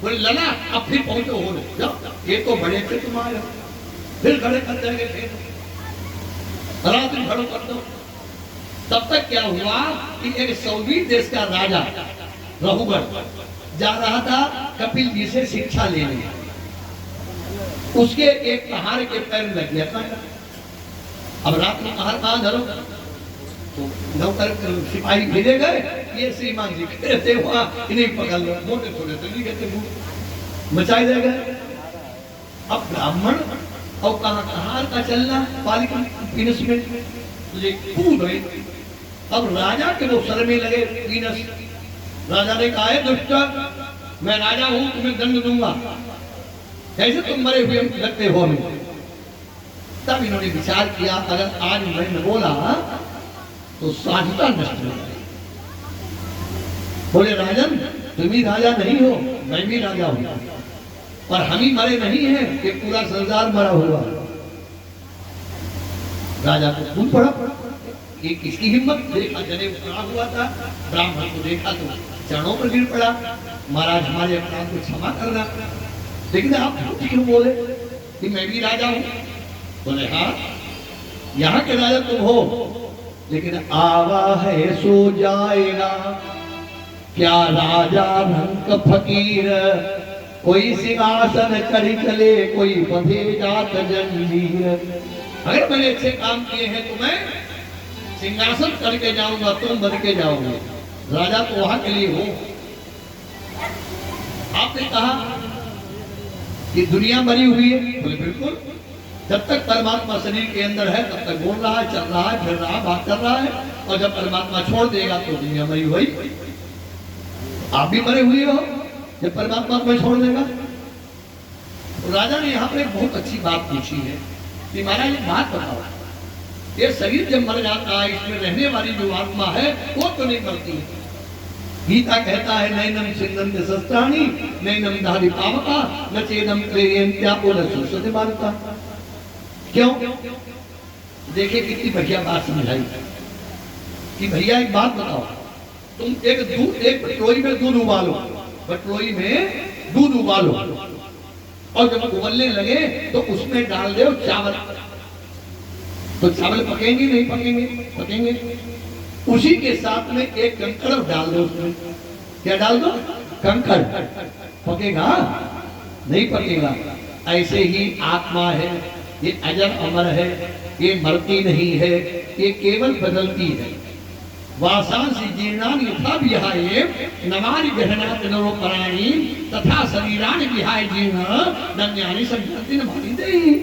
बोले लला अब फिर पहुंचो हो जाओ, ये तो बड़े थे तुम्हारे, फिर खड़े कर देंगे, फिर रात में खड़ो कर दो। तब तक क्या हुआ कि एक सऊदी देश का राजा रघुगढ़ जा रहा था कपिल जी से शिक्षा लेने, उसके एक पहाड़ के पैर में लग गया था। अब रात में कहां धरो, तो नौकर सिपाही भेजे गए, ये श्रीमान जी कहते वहां इन्हें पकड़ लो, मोटे थोड़े तो नहीं कहते बचाए दे गए। अब ब्राह्मण और कहां का चलना पालिका पिनिशमेंट तुझे कूद गए। अब राजा के वो सर में लगे पीनस, राजा ने कहा है दुष्ट मैं राजा हूं, तुम्हें दंड दूंगा, कैसे तुम मरे हुए लगते हो हमें। तब इन्होंने विचार किया अगर आज मैंने बोला तो साधुता नष्ट हो जाएगी। बोले राजन तुम ही राजा नहीं हो, मैं भी राजा हूं, पर हम ही मरे नहीं है, ये पूरा संसार मरा हुआ। राजा को खून पड़ा, ये किसकी हिम्मत, देखा जने उतरा हुआ था, ब्राह्मण को देखा तो चरणों पर गिर पड़ा, महाराज हमारे अपराध को क्षमा करना। लेकिन आप क्यों बोले कि मैं भी राजा हूं। बोले हाँ यहाँ के राजा तुम हो, लेकिन आवा है सो जाएगा, क्या राजा रंग फकीर, कोई सिंहासन चढ़ी चले, कोई बंधे जात जंजीर। अगर मैंने अच्छे काम किए हैं तो मैं सिंहासन करके जाऊंगा, तुम बन के जाओगे, राजा तो वहां के लिए हो। आपने कहा कि दुनिया बनी हुई है, बोले बिल्कुल, जब तक परमात्मा शरीर के अंदर है तब तक बोल रहा है, चल रहा है, फिर रहा, बात कर रहा है, और जब परमात्मा छोड़ देगा तो दुनिया मरी हुई। आप भी मरे हुए हो जब परमात्मा को छोड़ देगा। तो राजा ने यहाँ पर एक बहुत अच्छी बात पूछी है कि महाराज एक बात बताओ, ये शरीर जब मर जाता है इसमें रहने वाली जो आत्मा है वो तो नहीं मरती है। गीता कहता है नैनम सिंदन शस्त्राणी नैनम धारी पावका न चेदम क्लेयन्त्यापो न सुसते मारता। क्यों? देखिए कितनी बढ़िया बात समझाई कि भैया एक बात बताओ, तुम एक कटोरी में दूध उबालो, कटोरी में दूध उबालो और जब उबलने लगे तो उसमें डाल दो चावल। तो चावल पकेंगे नहीं पकेंगे? पकेंगे। उसी के साथ में एक कंकड़ डाल दो उसमें। क्या डाल दो? कंकड़। पकेगा? नहीं पकेगा। ऐसे ही आत्मा है, ये अजर अमर है, ये मरती नहीं है, ये केवल बदलती है। वासांसि जीर्णानि यथा विहाय नवानि गहनाति नरोपराणि तथा शरीराणि विहाय जीर्ण नन्यानि संघाति नवानि देहि।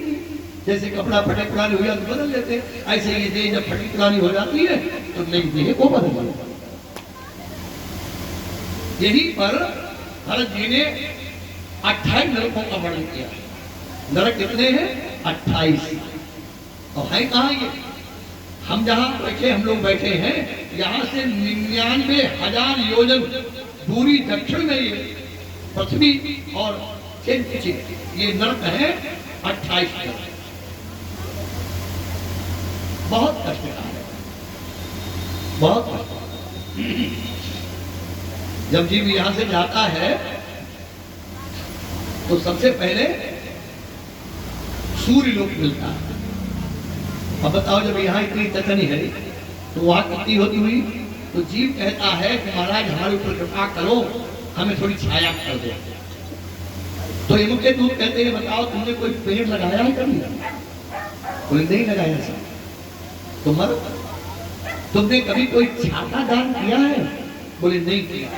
जैसे कपड़ा फटे पुरानी हो जाती बदल लेते हैं, ऐसे ये देह जब फटी पुरानी हो जाती है तो नई देह को बदल लेते हैं। यही पर भरत जी ने 28 नरकों का वर्णन किया। नरक कितने हैं? 28। और है कहाँ ये? हम जहाँ बैठे, हम लोग बैठे हैं, यहाँ से 99,000 योजन दूरी दक्षिण में ये पृथ्वी और ये नरक है 28 नरक। बहुत कष्टकार है, बहुत कष्टकार। जब जीव यहाँ से जाता है तो सबसे पहले सूर्य लोक मिलता है। अब बताओ, जब यहाँ इतनी तकनी है तो वहां कितनी होती हुई? तो जीव कहता है कि महाराज हमारे ऊपर कृपा करो, हमें थोड़ी छाया कर दो। तो यमुक के दूत कहते हैं बताओ तुमने कोई पेड़ लगाया है कभी? कोई नहीं लगाया सर। तो मरो। तुमने कभी कोई छाता दान किया है? बोले नहीं किया।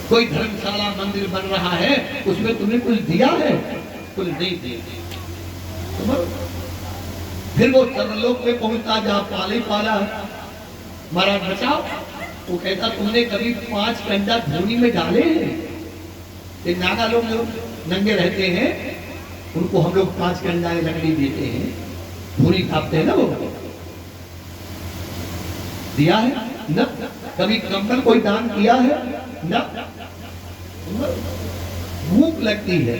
कोई धर्मशाला मंदिर बन रहा है उसमें तुमने कुछ दिया है? बोले नहीं दिया। फिर वो चंद्रलोक में पहुंचता जहां पाले पाला महाराज बचाओ। वो कहता तुमने कभी 5 कंडा धूनी में डाले हैं? ये नागा लोग नंगे रहते हैं, उनको हम लोग 5 कंडा लकड़ी देते हैं, धूनी खाते हैं ना। वो दिया है न? कभी कंबल कोई दान किया है न? भूख लगती है,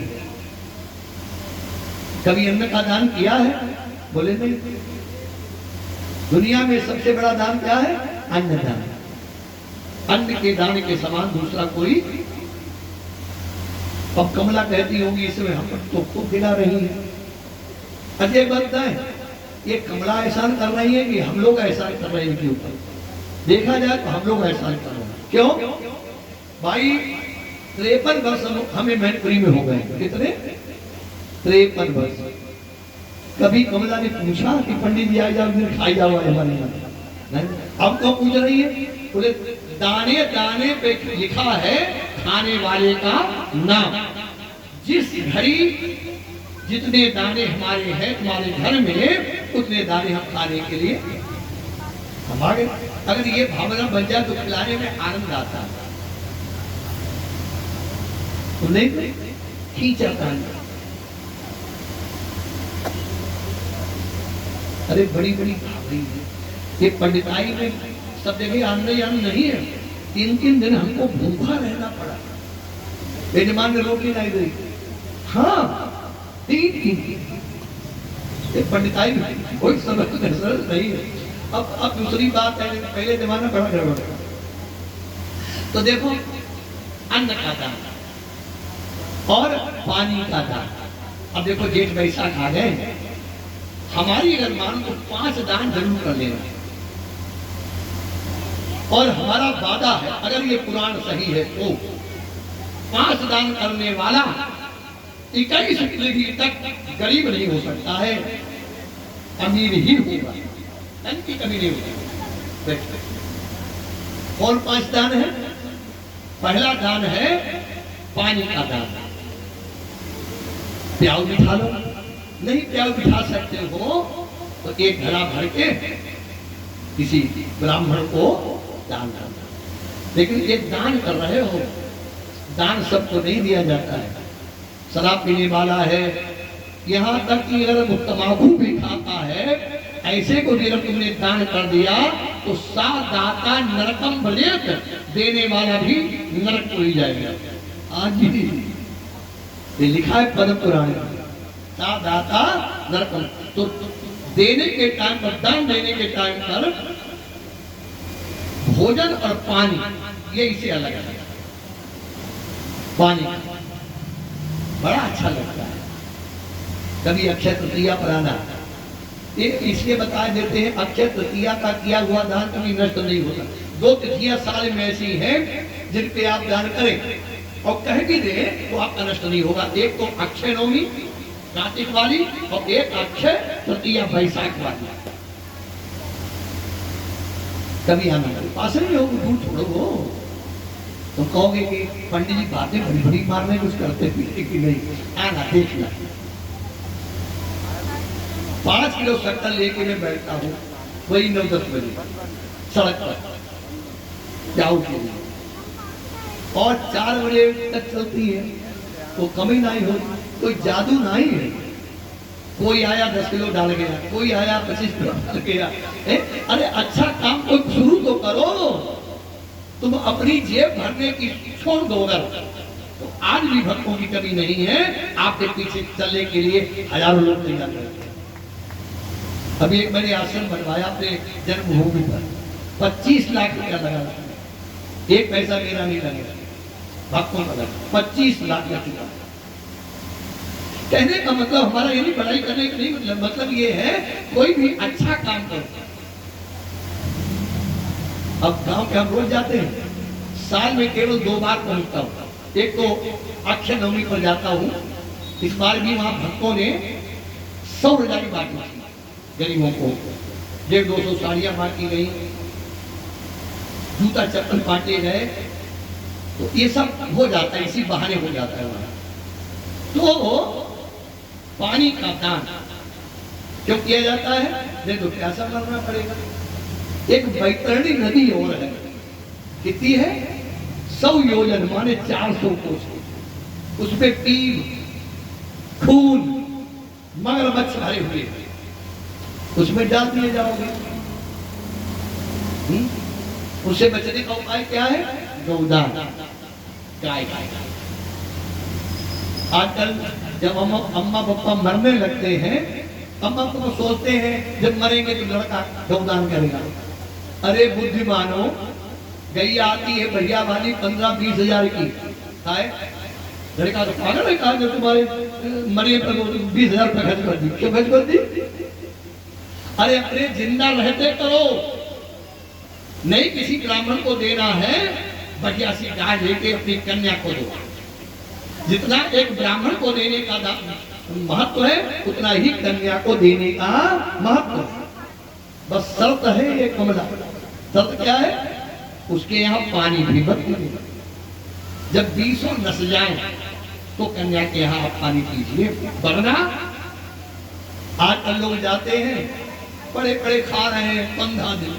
कभी अन्न का दान किया है? बोले नहीं। दुनिया में सबसे बड़ा दान क्या है? अन्न दान। अन्न के दान के समान दूसरा कोई। अब कमला कहती होगी इसमें हम तो खूब खिला रही है। अजय बनता है ये कमला एहसान कर रही है कि हम लोग एहसान कर रहे हैं इनके ऊपर? देखा जाए तो हम लोग एहसान कर रहे हैं। क्यों भाई? 53 वर्ष हमें मैनपुरी में हो गए। कितने? 53 वर्ष। कभी कमला ने पूछा कि पंडित जी आ जाओ खाई जाओ हमारे यहाँ? अब तो पूछ रही है। बोले दाने दाने पे लिखा है खाने वाले का नाम। जिस घड़ी जितने दाने हमारे हैं तुम्हारे घर में, उतने दाने हम खाने के लिए हमारे। अगर ये भावना बन जाए तो खिलाने में आनंद आता है। तो नहीं खींचता है। अरे बड़ी बड़ी भावनी है ये। पंडिताई में सब जगह अन्न नहीं है। 3 दिन हमको भूखा रहना पड़ा। यजमान ने रोटी नहीं दी। हाँ 3 दिन पंडिताई में कोई समझ नहीं है। अब दूसरी बात है, पहले जमाना बड़ा गड़बड़ था। तो देखो अन्न का दान और पानी का दान। अब देखो जेठ बैसाख आ गए, हमारी अगर मान तो 5 दान जरूर कर लेना। और हमारा वादा है अगर ये पुराण सही है तो 5 दान करने वाला 21 पीढ़ी तक गरीब नहीं हो सकता है, अमीर ही होगा, धन की कमी नहीं होगी। और 5 दान है। पहला दान है पानी का दान। प्याऊ बिठा लो, नहीं प्याऊ बिठा सकते हो तो एक घड़ा भर के किसी ब्राह्मण को दान करना। लेकिन एक दान कर रहे हो, दान सबको नहीं दिया जाता है। शराब पीने वाला है, यहाँ तक कि अगर वो तंबाकू भी खाता है, ऐसे को भी अगर तुमने दान कर दिया तो सा दाता नरकम बलेत, देने वाला भी नरक को ही जाएगा। आज भी ये लिखा है पद्म पुराण में, सा दाता नरकम। तो देने के टाइम पर, दान देने के टाइम पर भोजन और पानी ये इसे अलग है। पानी बड़ा अच्छा लगता है। कभी अक्षय तृतीया पर आना, ये इसलिए बता देते हैं अक्षय तृतीया का किया हुआ दान कभी नष्ट नहीं होता। 2 तिथियां साल में ऐसी हैं जिन पे आप दान करें और कह भी दे तो आपका नष्ट नहीं होगा। एक तो अक्षय नवमी कार्तिक वाली और एक अक्षय तृतीया बैसाख वाली। कभी आना पास नहीं हो, दूर छोड़ो हो। तुम कहोगे कि पंडित जी बातें बड़ी बड़ी मारने कुछ करते पीते कि नहीं, आना देखना। 5 किलो शक्कर लेके मैं बैठता हूँ वही 9-10 बजे सड़क पर जाओ के लिए, और 4 बजे तक चलती है तो कमी नहीं होती। कोई जादू नहीं है। कोई आया 10 किलो डाल गया, कोई आया 25 किलो डाल गया। अरे अच्छा काम कोई शुरू तो करो। तुम अपनी जेब भरने की छोड़ दो अगर, तो आज भी भक्तों की कमी नहीं है। आपके पीछे चलने के लिए हजारों लोग तैयार रहते हैं। अभी एक मैंने आश्रम बनवाया अपने जन्मभूमि पर, 25 लाख रुपया लगा। एक पैसा मेरा नहीं लगेगा, भक्तों का लगा 25 लाख लग चुका। कहने का मतलब हमारा ये नहीं, पढ़ाई करने का नहीं मतलब ये है कोई भी अच्छा काम करो। अब गांव के हम रोज जाते हैं, साल में केवल 2 बार पहुंचता हूँ। एक तो अक्षय नवमी पर जाता हूँ। इस बार भी वहां भक्तों ने 100 रजाई बांटी थी गरीबों को। 150-200 साड़ियां बांटी गई, जूता चप्पल बांटे गए। तो ये सब हो जाता है, इसी बहाने हो जाता है वहां। तो पानी का दान क्यों किया जाता है? नहीं तो प्यासा मरना पड़ेगा। एक बैतरणी नदी और है, कितनी है? 100 योजन माने 400 कोस। उसमें पील, खून, मगरमच्छ भरे हुए, उसमें डाल दिए जाओगे। उससे बचने का उपाय क्या है? गौदान, गाय। आजकल जब हम अम्मा पापा मरने लगते हैं, अम्मा पापा सोचते हैं जब मरेंगे तो लड़का गौदान करेगा। अरे बुद्धिमानो, गैया आती है भैया वाली 15-20 हजार की, लड़का तो पागल है। कहा तुम्हारे मरे पर 20 हजार रुपया खर्च कर दी। क्यों खर्च कर दी? अरे अपने जिंदा रहते करो। नहीं किसी ब्राह्मण को देना है, बढ़िया सी गाय लेके अपनी कन्या को दो। जितना एक ब्राह्मण को देने का महत्व है, उतना ही कन्या को देने का महत्व है। बस शर्त है ये कमला। शर्त क्या है? उसके यहाँ पानी भी मत पीजिए। जब 20 नस जाए तो कन्या के यहाँ आप पानी पीजिए, वरना आजकल लोग जाते हैं बड़े बड़े खा रहे हैं 15 दिन,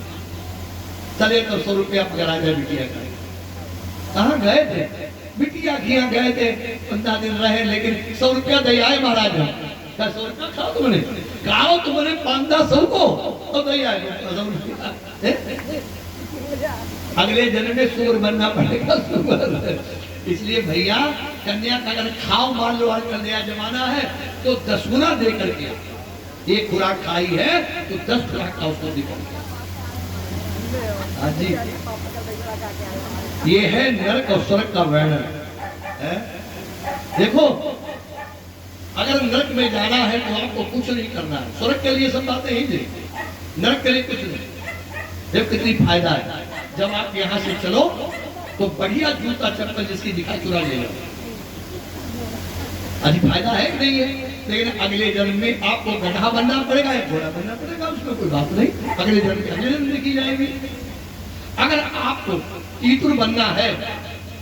चले तो 100 रुपया पकड़ा जाए बिटिया का। कहाँ गए थे? बिटिया घिया गए थे, 15 दिन रहे, लेकिन 100 रुपया दे आए महाराज। 100 रुपया खाओ तुमने, खाओ तुमने 500 को और दे आए 100 रुपया। अगले जन्म में सूर बनना पड़ेगा, सूर। इसलिए भैया कन्या का अगर खाओ, मान लो आजकल नया जमाना है तो 10 गुना दे करके, एक खुराक खाई है तो 10 खुराक का उसको दिखाओ। हाँ जी, ये है नरक और स्वर्ग का वर्णन। देखो, अगर नरक में जाना है तो आपको कुछ नहीं करना है। स्वर्ग के लिए सब बातें ही थी, नरक के लिए कुछ नहीं। देखो कितनी फायदा है। जब आप यहाँ से चलो तो बढ़िया जूता चप्पल जिसकी दिखा चुरा ले लो। अभी फायदा है कि नहीं है? लेकिन अगले जन्म में आपको गधा बनना पड़ेगा या घोड़ा बनना पड़ेगा, उसमें कोई बात नहीं। अगले जन्म में की जाएगी। अगर आपको तीतुर बनना है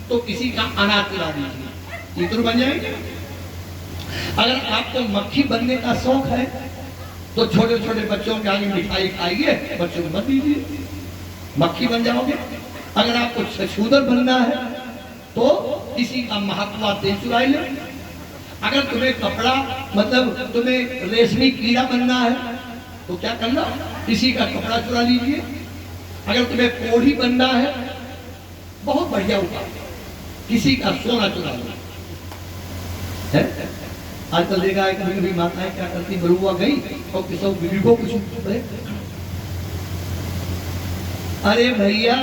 तो किसी का अनाज चुरा दीजिए, तीतुर बन जाएंगे। अगर आपको मक्खी बनने का शौक है तो छोटे छोटे बच्चों के आगे मिठाई खाइए, बच्चों को मत दीजिए, मक्खी बन जाओगे। अगर आपको छछूदर बनना है तो किसी का महात्मा तेल चुरा ले। अगर तुम्हें कपड़ा मतलब तुम्हें रेशमी कीड़ा बनना है तो क्या करना? किसी का कपड़ा चुरा लीजिए। अगर तुम्हें कोढ़ी बनना है, बहुत बढ़िया उपाय, किसी का सोना चुरा लो। आजकल देखा है कभी कभी माताएं क्या करती, बरुआ गई और किसी बीवी को कुछ, अरे भैया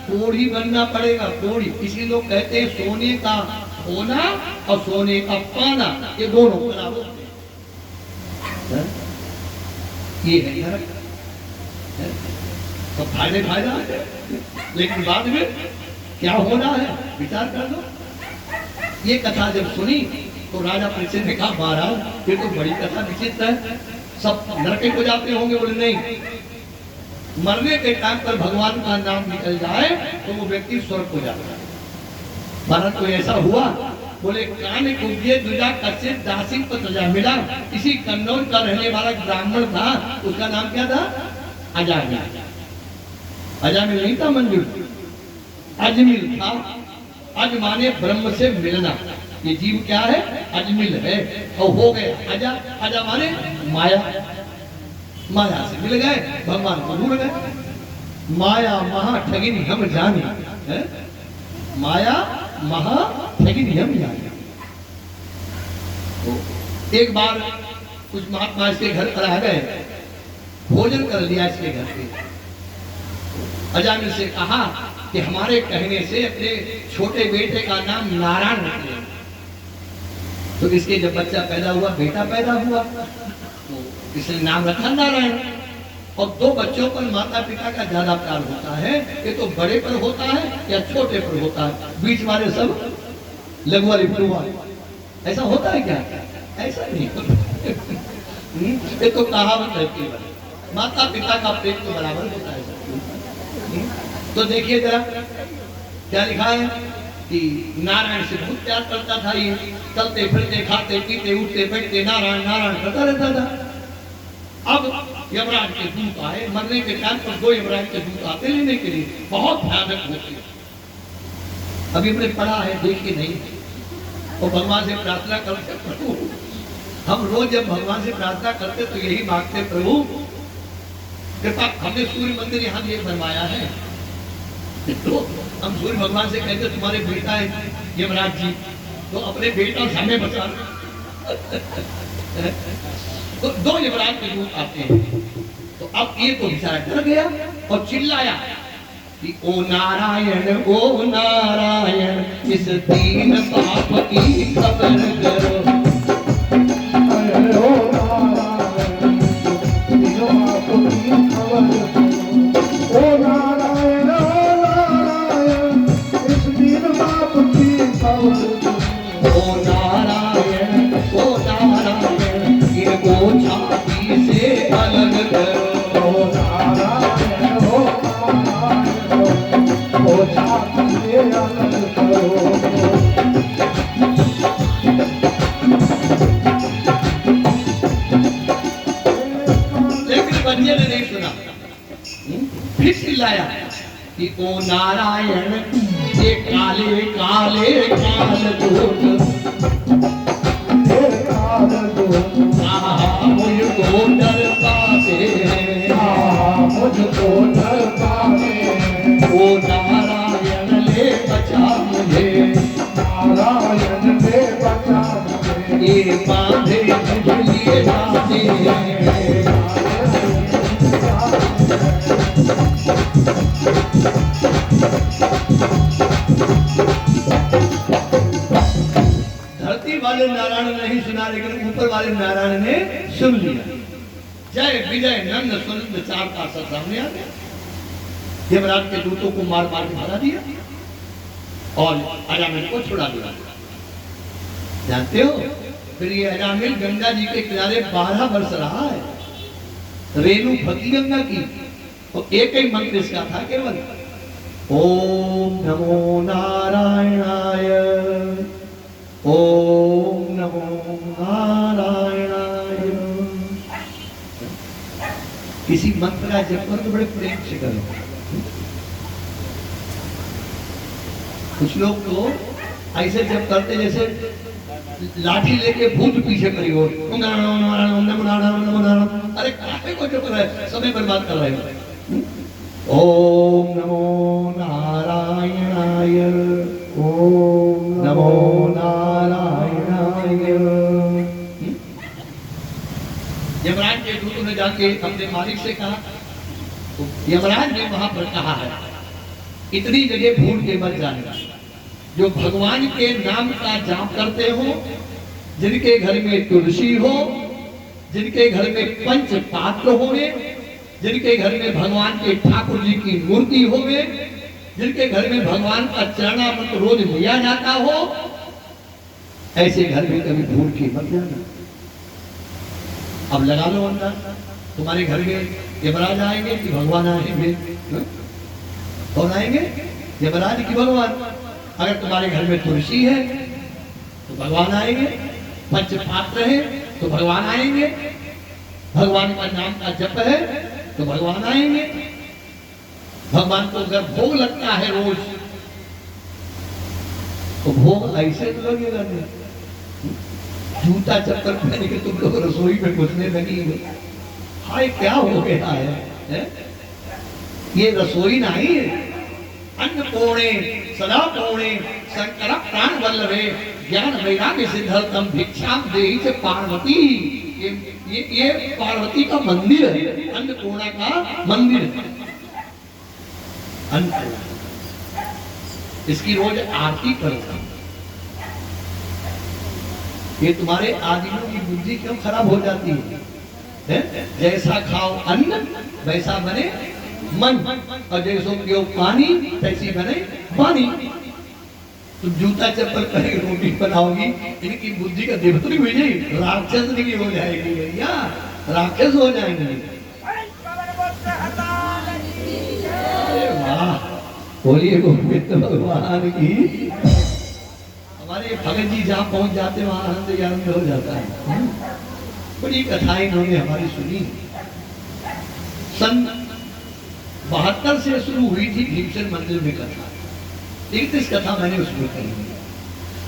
कोढ़ी बनना पड़ेगा, कोढ़ी। इसलिए लोग कहते हैं सोने का होना और सोने का पाना ये दोनों बराबर होते हैं। ये है नरक। तो फायदे फायदा है, लेकिन बाद में क्या होना है विचार कर लो। ये कथा जब सुनी तो राजा परीक्षित ने कहा महाराज ये तो बड़ी कथा विचित्र है, सब नरके को जाते होंगे। बोले नहीं, मरने के टाइम पर भगवान का नाम निकल जाए तो वो व्यक्ति स्वर्ग को जाता है। भारत को ऐसा हुआ, बोले कान कुब्जे दुजा कच्चे दासी पत्र मिला। इसी कन्नौज का रहने वाला ब्राह्मण था, उसका नाम क्या था? अजामिल। अजामिल नहीं था मंजूर, अजमिल था। अज माने ब्रह्म से मिलना, ये जीव क्या है? अजमिल है। और हो गया अजा, अजा माने माया, माया से मिल गए, भगवान को भूल गए। माया महा ठगिनी हम जाने, माया महा ठगिनी हम जाने। तो एक बार कुछ महात्मा इसके घर पर आ गए, भोजन कर लिया इसके घर पे। अजामिल से कहा कि हमारे कहने से अपने छोटे बेटे का नाम नारायण रख ले। तो इसके जब बच्चा पैदा हुआ, बेटा पैदा हुआ, तो इसने नाम रखा नारायण। और दो बच्चों पर माता पिता का ज्यादा प्यार होता है, ये तो बड़े पर होता है या छोटे पर होता है, बीच वाले सब लघुआ लिखुआ। ऐसा होता है क्या? ऐसा नहीं होता। ये तो कहावत है केवल, माता पिता का प्रेम तो बराबर होता है। तो देखिए जरा क्या लिखा है कि नारायण से बहुत प्यार करता था ये, चलते फिरते खाते पीते उठते बैठते नारायण नारायण करता रहता था। अब यमराज के दूत आए, मरने के टाइम पर दो यमराज के दूत आते लेने के लिए, बहुत भयानक होते। अभी हमने पढ़ा है, देखिए नहीं, और भगवान से प्रार्थना करते प्रभु, हम रोज जब भगवान से प्रार्थना करते तो यही मांगते प्रभु कृपा, हमने सूर्य मंदिर यहाँ ये बनवाया है, तो हम सूर्य भगवान से कहते तुम्हारे बेटा है यमराज जी, तो अपने बेटा हमें बचा। तो दो यमराज के दूत आते हैं। तो अब ये तो बेचारा डर गया और चिल्लाया कि ओ नारायण इस दीन पाप की खबर करो। ओ नारायण इस दीन पाप की खबर। ओ नारायण इनको छाती से अलग करो। ओ नारायण ओ छाती से अलग करो। लेकिन बच्चे ने नहीं सुना, फिर चिल्लाया कि ओ नारायण ये काले काले काल दूत मुझको डर पाते, मुझको डर पाते। ओ नारायण ले बचा मुझे, नारायण ले बचा मुझे। ये बांधे मुझे लिए जाते हैं। धरती वाले नारायण ने नहीं सुना, लेकिन ऊपर वाले नारायण ने सुन लिया। जय विजय नंद सुनंद चार का सब सामने आ गया। यमराज के दूतों को मार मार के भगा दिया और अजामिल को छुड़ा दिया। जानते हो, फिर ये अजामिल गंगा जी के किनारे 12 वर्ष रहा है, रेणु भक्ति गंगा की। तो एक ही मंत्र इसका था केवल, ओम नमो नारायणाय, ओम नमो नारायणाय। किसी मंत्र का जप करो तो बड़े प्रेम से करो। कुछ लोग तो ऐसे जप करते जैसे लाठी लेके भूत पीछे करी हो। अरे काहे को जप रहा है, समय बर्बाद कर रहे हो। ओम नमो नारायणाय, ओम नमो नारायणाय। यमराज के दूत ने जाके अपने मालिक से कहा, तो यमराज ने वहां पर कहा है इतनी जगह भूल के मत जाना। जो भगवान के नाम का जाप करते हो, जिनके घर में तुलसी हो, जिनके घर में पंच पात्र होवे, जिनके घर में भगवान के ठाकुर जी की मूर्ति होवे, जिनके घर में भगवान का चरणामृत रोज लिया जाता हो, ऐसे घर में कभी भूल के मत जाना। अब लगा लो अंदाज, तुम्हारे घर में यमराज आएंगे कि भगवान आएंगे? कौन आएंगे, यमराज की भगवान? अगर तुम्हारे घर में तुलसी है तो भगवान आएंगे, पंचपात्र है तो भगवान आएंगे, भगवान का नाम का जप है तो भगवान आएंगे। भगवान को अगर भोग लगता है रोज, तो भोग ऐसे तो लगेगा नहीं। जूता चप्पल पहन के तुम लोग रसोई में घुसने लगी हो, हाय क्या हो गया है? ये रसोई नहीं है। अन्नपूर्णे सदा पूर्णे शंकर प्राण वल्लभे ज्ञान वैराग्य सिद्धर्थम भिक्षाम देहि च पार्वती। ये पार्वती का मंदिर है, अन्नपूर्णा का मंदिर है। अन्नपूर्णा, इसकी रोज आरती करो। ये तुम्हारे आदमियों की बुद्धि क्यों खराब हो जाती है? जैसा खाओ अन्न वैसा बने मन, और जैसो पियो पानी तैसी बने वाणी। तुम जूता चप्पल पहन के रोटी बनाओगी, इनकी बुद्धि का देवता भी नहीं, राक्षस नहीं हो जाएगी भैया, राक्षस हो जाएंगे। अरे वाह, बोलिए गोविंद भगवान की। हमारे भगत जी जहाँ पहुंच जाते हैं वहां आनंद ही आनंद हो जाता है। बड़ी कथाएं इन्होंने हमारी सुनी। सन 72 से शुरू हुई थी भीमसेन मंदिर में कथा। 31 कथा मैंने उसमें कही।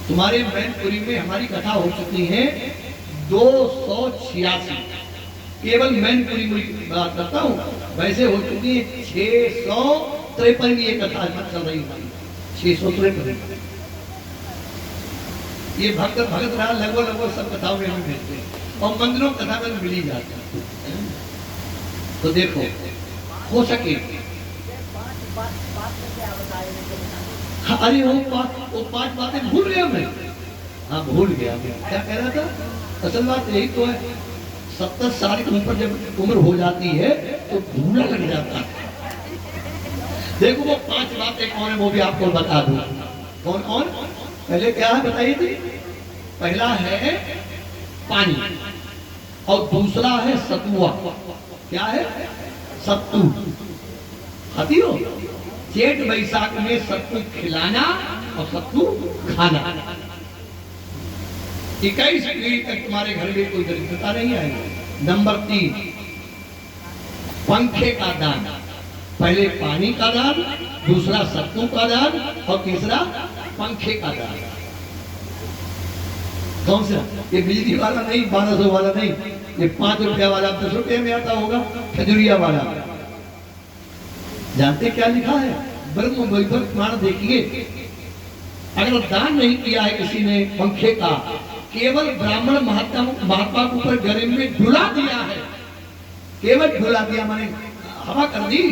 तुम्हारे मैनपुरी में हमारी कथा हो चुकी है 286। केवल मैनपुरी में बात करता हूँ, वैसे हो चुकी है 653 ये कथा चल रही है। 653 ये भक्त रहा लगभग सब कथाओं में हम भेजते हैं, और मंदिरों कथा में मिल ही जाता है। तो देखो, हो सके हाँ, अरे वो पांच बातें भूल गया मैं। हाँ भूल गया मैं, क्या कह रहा था? असल बात यही तो है, 70 साल के ऊपर जब उम्र हो जाती है तो भूलने लग जाता है। देखो वो 5 बातें कौन है वो भी आपको बता दूं। कौन कौन? पहले क्या है बताइए थी? पहला है पानी, और दूसरा है सतुआ। क्या है? सत्तू। खाती हो? जेठ वैशाख में सत्तू खिलाना और सत्तू खाना। 21 पीढ़ी तक तुम्हारे घर में कोई दरिद्रता नहीं आएगी। नंबर 3, पंखे का दान। पहले पानी का दान, दूसरा सत्तू का दान, और तीसरा पंखे का दान। कौन सा? ये बिजली वाला नहीं, 1200 वाला नहीं, ये 5 रुपया वाला 10 रुपये में आता होगा, खजुरिया वाला। जानते क्या लिखा है? ब्रह्म वैभव पुराण देखिए, अगर दान नहीं किया है किसी ने पंखे का, केवल ब्राह्मण महात्मा के ऊपर गले में झुला दिया है, केवल झुला दिया माने हवा कर दी,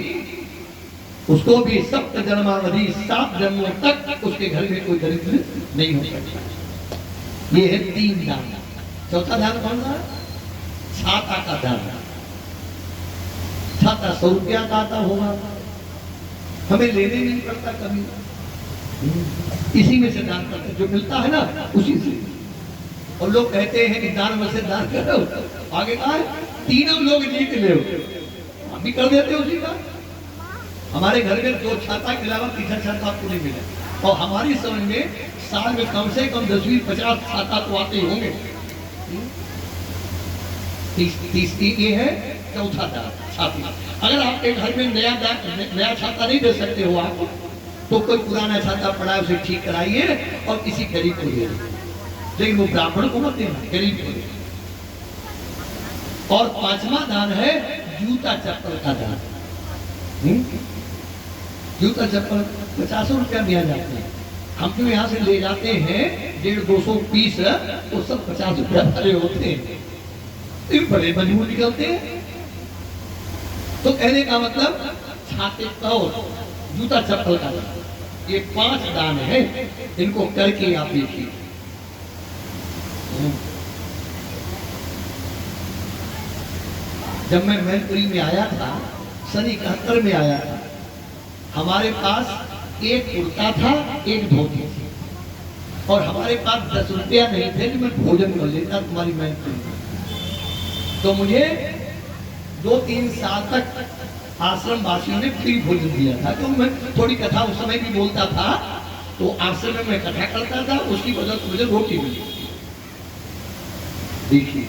उसको भी 7 जन्मावधि 7 जन्मों तक उसके घर में कोई दरिद्र नहीं हो सकता। ये है 3 दान। चौथा दान कौन सा? छाता का दान। छाता 100 रुपया का आता होगा, हमें लेने नहीं पड़ता कभी, इसी में से दान करते, जो मिलता है ना उसी से। और लोग कहते हैं कि दान में से दान करो, आगे कहा है 3 लोग जीत ले, हम भी कर देते उसी का। हमारे घर में 2 छाता के अलावा तीसरा छाता आपको नहीं मिला, और हमारी समझ में साल में कम से कम 10-20-50 छाता तो आते होंगे। ये है चौथा दान, छाती। अगर आपके घर में नया छाता नहीं दे सकते हो आप, तो कोई पुराना छाता पड़ा है उसे ठीक कराइए और किसी गरीब को दे दीजिए, लेकिन वो ब्राह्मण को मत देना, गरीब को दे। और 5वां दान है जूता चप्पल का दान। जूता चप्पल 50 रुपया दिया जाते हैं, हम जो यहाँ से ले जाते हैं 150-200 पीस, वो सब 50 रुपया भरे होते हैं, बड़े मजबूत निकलते हैं। तो कहने का मतलब छाते तौर जूता चप्पल का दान, ये 5 दान है, इनको करके आप देखिए। जब मैं मैनपुरी में आया था, सन 71 में आया था, हमारे पास एक कुर्ता था, एक धोती थी, और हमारे पास 10 रुपया नहीं थे कि मैं भोजन कर लेता तुम्हारी मैनपुरी में। तो मुझे 2-3 साल तक आश्रम वासियों ने फ्री भोजन दिया था। तो मैं थोड़ी कथा उस समय भी बोलता था, तो आश्रम में मैं कथा करता था, उसकी वजह से मुझे रोटी मिली। देखिए,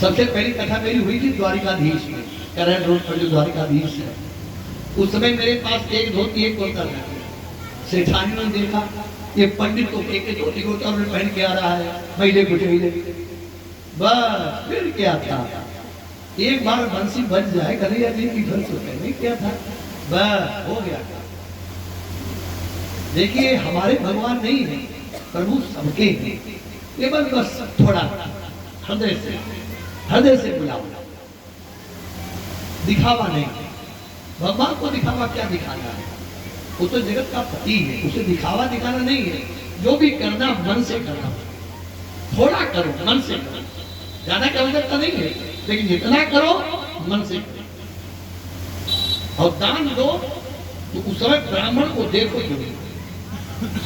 सबसे पहली कथा मेरी हुई थी द्वारिकाधीश में, करैल रोड पर जो द्वारिकाधीश है। उस समय मेरे पास एक धोती एक कुर्ता था। सेठानियों ने देखा ये पंडित तो एक धोती कुर्ता में पहन के आ रहा है, महिले कुचेले, बस फिर क्या था, एक बार बंसी बज जाए कन्हैया जी की घर से पहले क्या था, बस हो गया। देखिए, हमारे भगवान नहीं है, प्रभु सबके हैं, केवल बस थोड़ा हृदय से बुलाओ, दिखावा नहीं। भगवान को दिखावा क्या दिखाना है, वो तो जगत का पति है, उसे दिखावा दिखाना नहीं है। जो भी करना मन से करना, थोड़ा करो मन से करो, ज्यादा की आवश्यकता नहीं है, लेकिन जितना करो मन से करो। और दान दो तो उस समय ब्राह्मण को देखो जरूर,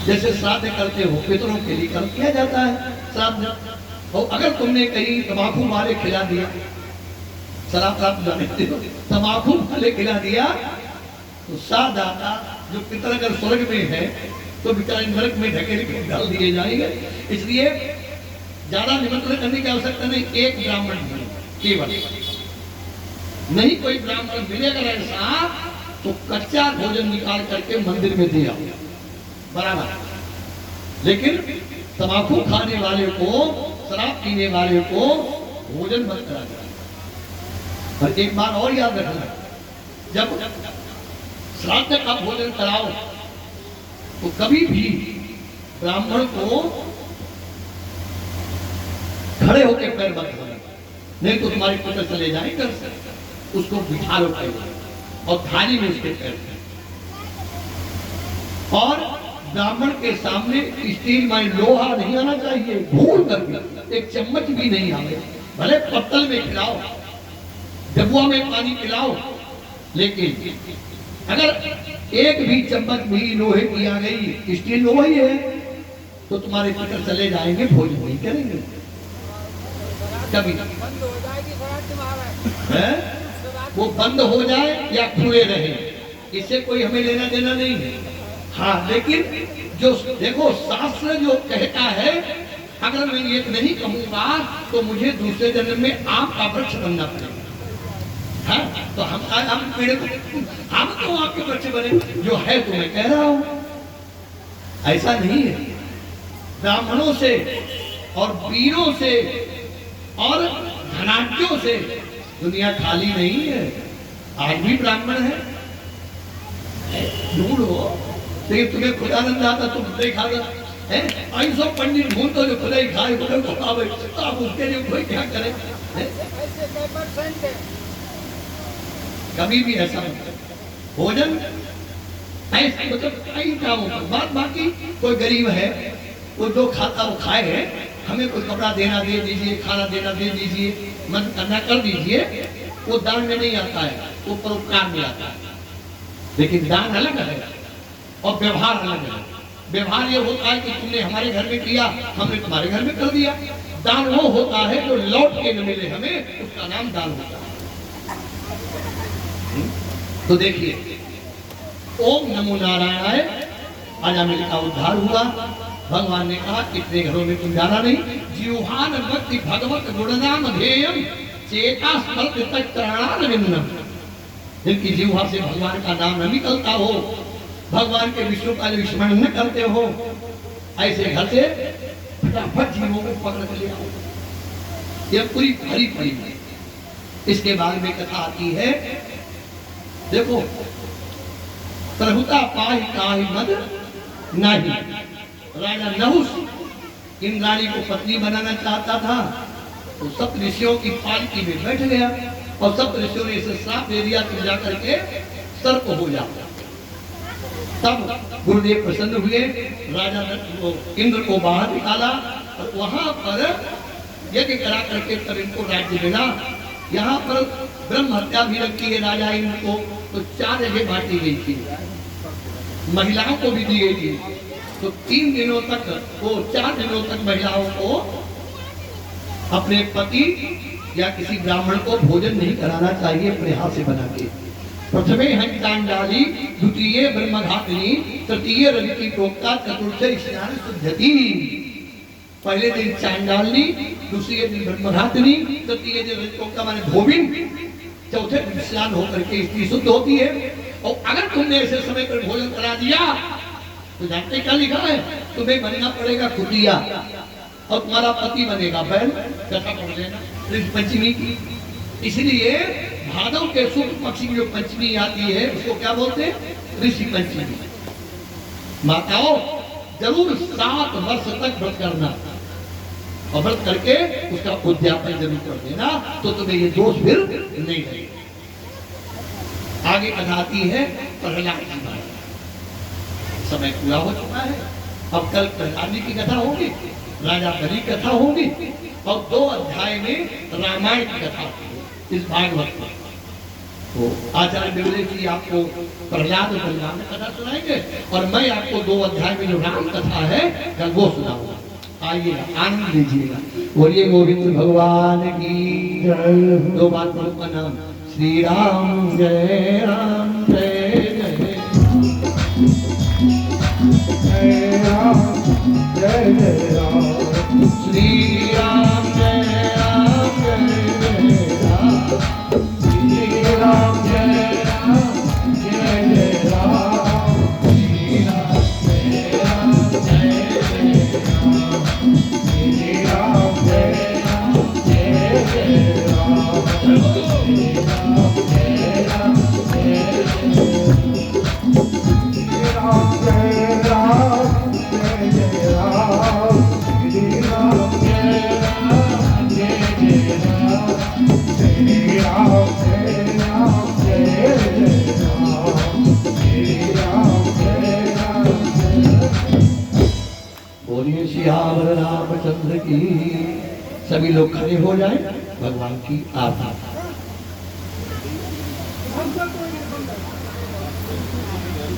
जैसे श्राद्ध करते हो पितरों के लिए कर किया जाता है श्राद्ध। और अगर तुमने कहीं तंबाकू वाले खिला दिया, शराब जानते हो, तंबाकू वाले खिला दिया, तो सादाता जो पितर अगर स्वर्ग में है तो बेचारे नरक में ढकेल के डाल दिए जाएंगे। इसलिए ज्यादा निमंत्रण करने की आवश्यकता नहीं, एक ब्राह्मण केवल, नहीं कोई ब्राह्मण मिलेगा ऐसा तो कच्चा भोजन निकाल करके मंदिर में दिया बराबर। लेकिन तंबाकू खाने वाले को, शराब पीने वाले को भोजन मत करा जाए। और एक बात और याद रखना, जब श्राद्ध का भोजन कराओ तो कभी भी ब्राह्मण को खड़े होकर पैर मत धोना, नहीं तो तुम्हारे पुत्र चले जाएंगे घर से। उसको बिठा लो पहले और थाली में उसके पैर, और ब्राह्मण के सामने स्टील में लोहा नहीं आना चाहिए, भूल करके एक चम्मच भी नहीं आवे, भले पत्तल में खिलाओ, डबुआ में पानी पिलाओ, लेकिन अगर एक भी चम्मच भी लोहे की आ गई, स्टील लोहा ही है, तो तुम्हारे पितर चले जाएंगे, भोजन नहीं करेंगे कभी। है वो बंद हो जाए या खुले रहे, इससे कोई हमें लेना देना नहीं है। हाँ, लेकिन जो देखो शास्त्र जो कहता है, अगर मैं ये नहीं कहूंगा तो मुझे दूसरे जन्म में आम का वृक्ष बनना पड़ेगा। हाँ, तो हम पेड़, हम तो आपके बच्चे बने, जो है तो मैं कह रहा हूं, ऐसा नहीं है। ब्राह्मणों से और वीरों से और धनाढ्यों से दुनिया खाली नहीं है, आज भी ब्राह्मण है, ढूंढो। लेकिन तुम्हें खुदानंद आता तुम खुदा ही खा गए, ऐसा पंडित ढूंढो जो खुदा ही खाए, खुदा को खावे, तो आप उसके लिए कोई क्या करे। कभी भी ऐसा भोजन ऐसे मतलब कई कामों पर बात, बाकी कोई गरीब है वो जो खाता वो खाए है, हमें कोई कपड़ा देना दे दीजिए, खाना देना दे दीजिए, मन करना कर दीजिए, वो दान में नहीं आता है, वो परोपकार में आता है। लेकिन दान अलग है और व्यवहार अलग है। व्यवहार ये होता है कि तुमने हमारे घर में किया, हमने तुम्हारे घर में कर दिया। दान वो होता है जो लौट के न मिले हमें, उसका नाम दान होता है। तो देखिए, ओम नमो नारायणाय, आज अमिल का उद्धार हुआ। भगवान ने कहा कितने घरों में तुम जाना नहीं, जीवान भक्ति भगवत गुणनाम ध्येयम चेता स्मृत तत्राणानविन्दम। जिनकी जीवा से भगवान का नाम न निकलता हो, भगवान के विष्णु का स्मरण न करते हो, ऐसे घर से फटाफट जीवों को पकड़ कर ले आओ। यह पूरी भरी पड़ी है। इसके बाद में कथा आती है, देखो, प्रभुता पाहि काहि मद नहीं। राजा नहुस इंद्राणी को पत्नी बनाना चाहता था, तो सप्त ऋषियों की पालकी में बैठ गया और सप्त ऋषियों ने इसे श्राप दे दिया, तुम जाकर के सर्प हो जाता। तब गुरुदेव प्रसन्न हुए, राजा ने इंद्र को बाहर निकाला और वहां पर यज्ञ करा करके तब इनको राज्य मिला। यहाँ पर ब्रह्म हत्या भी लगती है राजा इंद्र को, तो 4 जगह बांटी गई थी, महिलाओं को भी दी गई थी। तो 3 दिनों तक वो 4 दिनों तक महिलाओं को अपने पति या किसी ब्राह्मण को भोजन नहीं कराना चाहिए अपने हाथ से बना के। प्रथमे हंतान डाली, द्वितीय ब्रह्मघातिनी, तृतीय रवि प्रोक्ता, चतुर्थ स्नान शुद्धति। पहले दिन चांडालनी, दूसरे दिन ब्रह्मघातिनी, तृतीय दिन रवि प्रोक्ता माने धोबिन, चौथे दिन स्नान होकर के स्त्री शुद्ध होती है। और अगर तुमने ऐसे समय पर भोजन करा दिया तो जानते क्या लिखा है, तुम्हें बनना पड़ेगा खुदिया और तुम्हारा पति बनेगा बैल। कथा पढ़ लेना कृष्ण पंचमी की। इसलिए भादव के शुक्ल पक्ष की जो पंचमी आती है उसको क्या बोलते हैं, ऋषि पंचमी। माताओं जरूर 7 वर्ष तक व्रत करना और व्रत करके उसका उद्यापन जरूर कर देना, तो तुम्हें ये दोष फिर नहीं रहेगा। आगे कथा आती है प्रहलाद की बात। समय पूरा हो चुका है, अब कल प्रहलाद की कथा होगी, राजा बलि कथा होगी और 2 अध्याय में रामायण की कथा होगी इस भागवत में। तो आचार्य बिरले जी आपको प्रहलाद और बलराम की कथा सुनाएंगे और मैं आपको 2 अध्याय में जो राम कथा है कल वो सुनाऊंगा। आइए आनंद लीजिएगा। बोलिए गोविंद भगवान की जय। 2 बार प्रभु का नाम श्री राम जय राम जय जय जय राम जय जय राम श्री राम जय राम जय जय राम श्री राम जय राम जय जय राम श्री राम जय राम जय जय राम श्री राम जय राम जय जय राम श्री राम जय राम जय जय राम जय राम जय जय राम श्री राम जय राम जय जय राम श्री राम जय राम जय जय राम श्री राम जय राम जय। बोलिए सियावर रामचंद्र की। सभी लोग खड़े हो जाएं, भगवान की आरती।